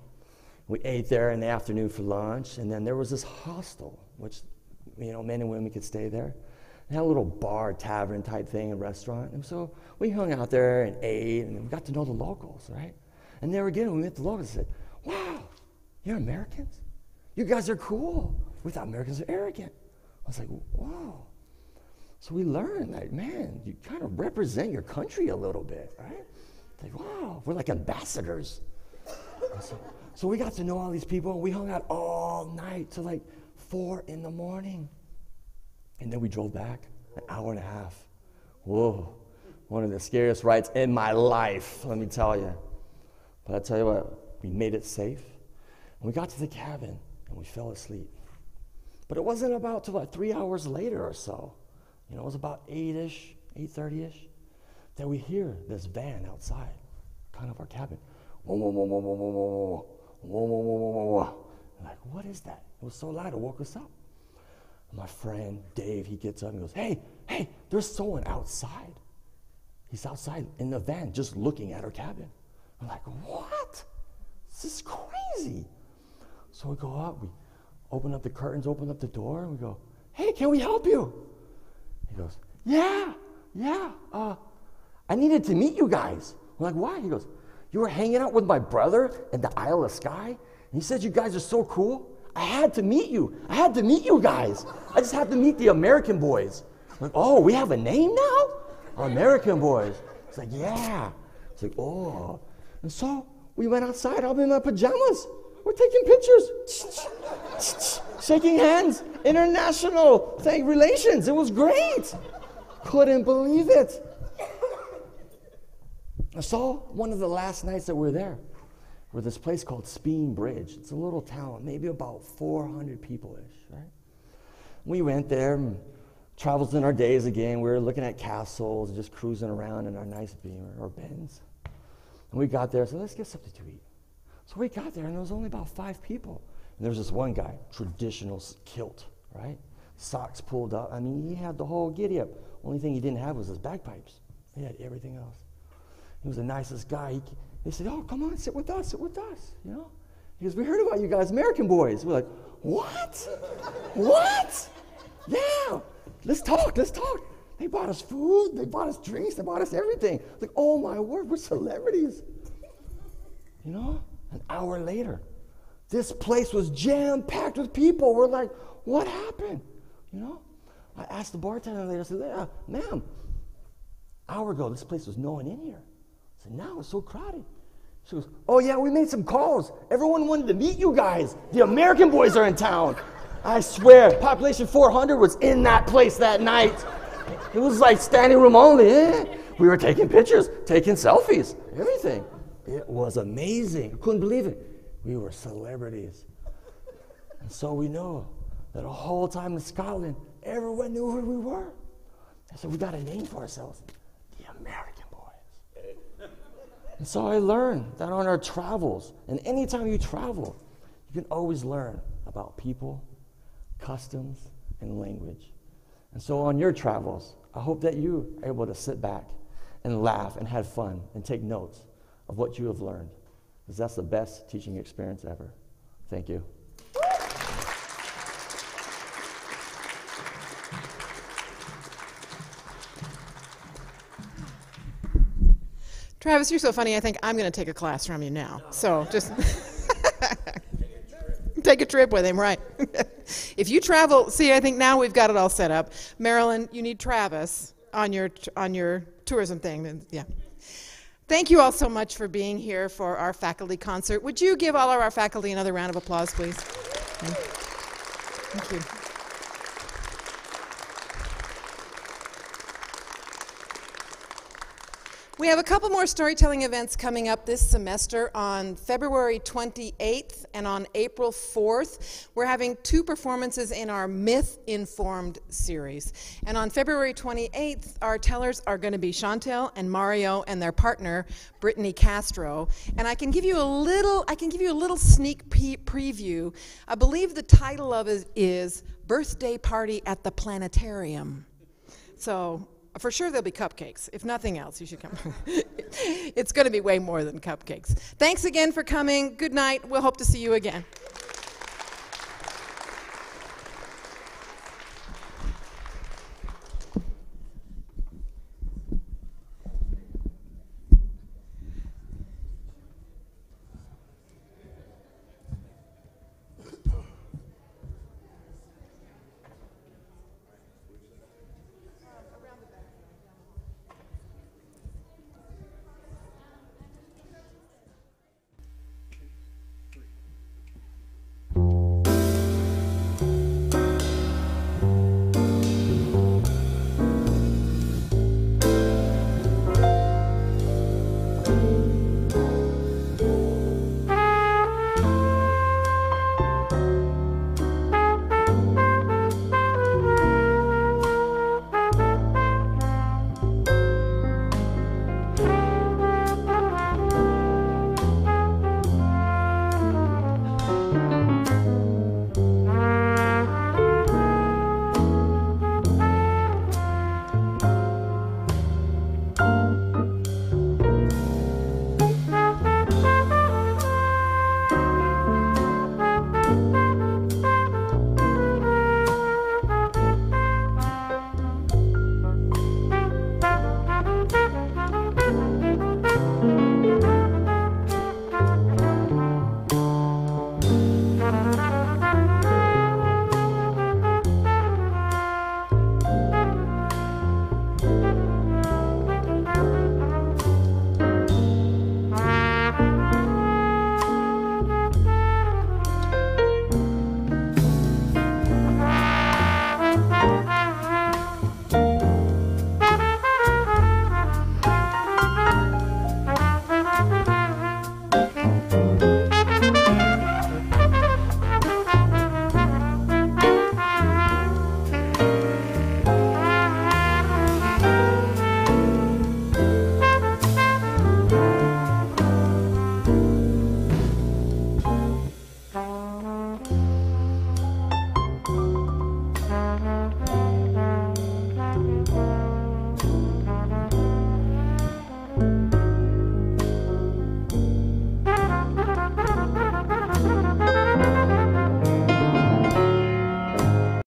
We ate there in the afternoon for lunch, and then there was this hostel, which, you know, men and women could stay there. It had a little bar, tavern type thing, a restaurant. And so we hung out there and ate, and we got to know the locals, right? And there again, we met the locals and said, wow, you're Americans? You guys are cool. We thought Americans are arrogant. I was like, wow. So we learned that, man, you kind of represent your country a little bit, right? Like, wow, we're like ambassadors. So we got to know all these people, and we hung out all night till like 4 in the morning. And then we drove back an hour and a half. Whoa, one of the scariest rides in my life, let me tell you. But I tell you what, we made it safe. And we got to the cabin, and we fell asleep. But it wasn't about till like 3 hours later or so. You know, it was about 8-ish, 8:30-ish, that we hear this van outside, kind of our cabin. Whoa, whoa, whoa, whoa, whoa, whoa, whoa, whoa, whoa, whoa, whoa, whoa. I'm like, what is that? It was so loud, it woke us up. My friend Dave, he gets up and goes, hey, there's someone outside. He's outside in the van just looking at our cabin. I'm like, what? This is crazy. So we go up, we open up the curtains, open up the door, and we go, hey, can we help you? He goes, yeah, I needed to meet you guys. I'm like, why? He goes, you were hanging out with my brother in the Isle of Skye, and he said you guys are so cool. I had to meet you. I had to meet you guys. I just had to meet the American boys. I'm like, oh, we have a name now? American boys. It's like, yeah. It's like, oh. And so we went outside. I'm in my pajamas. We're taking pictures. Shaking hands. International relations. It was great. Couldn't believe it. So one of the last nights that we were there, we're this place called Speen Bridge. It's a little town, maybe about 400 people-ish, right? We went there, and travels in our days again. We were looking at castles, just cruising around in our nice Beamer or Benz. And we got there, so let's get something to eat. So we got there, and there was only about 5 people. And there was this one guy, traditional kilt, right? Socks pulled up. I mean, he had the whole giddy-up. Only thing he didn't have was his bagpipes. He had everything else. He was the nicest guy. They said, oh, come on, sit with us, you know? He goes, we heard about you guys, American boys. We're like, what? What? Yeah, let's talk. They bought us food, they bought us drinks, they bought us everything. Like, oh my word, we're celebrities. You know? An hour later, this place was jam-packed with people. We're like, what happened? You know? I asked the bartender later, I said, yeah, ma'am, an hour ago, this place was no one in here. I said, now it's so crowded. She goes, oh yeah, we made some calls. Everyone wanted to meet you guys. The American boys are in town. I swear, population 400 was in that place that night. It was like standing room only. We were taking pictures, taking selfies, everything. It was amazing. I couldn't believe it. We were celebrities. And so we know that the whole time in Scotland, everyone knew who we were. And so we got a name for ourselves, the American Boys. And so I learned that on our travels, and anytime you travel, you can always learn about people, customs, and language. And so on your travels, I hope that you are able to sit back and laugh and have fun and take notes of what you have learned, because that's the best teaching experience ever. Thank you. Travis, you're so funny, I think I'm going to take a class from you now. So just take a trip with him, right? If you travel, see, I think now we've got it all set up. Marilyn, you need Travis on your tourism thing. Yeah. Thank you all so much for being here for our faculty concert. Would you give all of our faculty another round of applause, please? Thank you. We have a couple more storytelling events coming up this semester on February 28th and on April 4th. We're having 2 performances in our Myth-Informed series. And on February 28th, our tellers are going to be Chantel and Mario and their partner, Brittany Castro. And I can give you a little sneak preview. I believe the title of it is Birthday Party at the Planetarium. So for sure there'll be cupcakes. If nothing else, you should come. It's going to be way more than cupcakes. Thanks again for coming. Good night. We'll hope to see you again.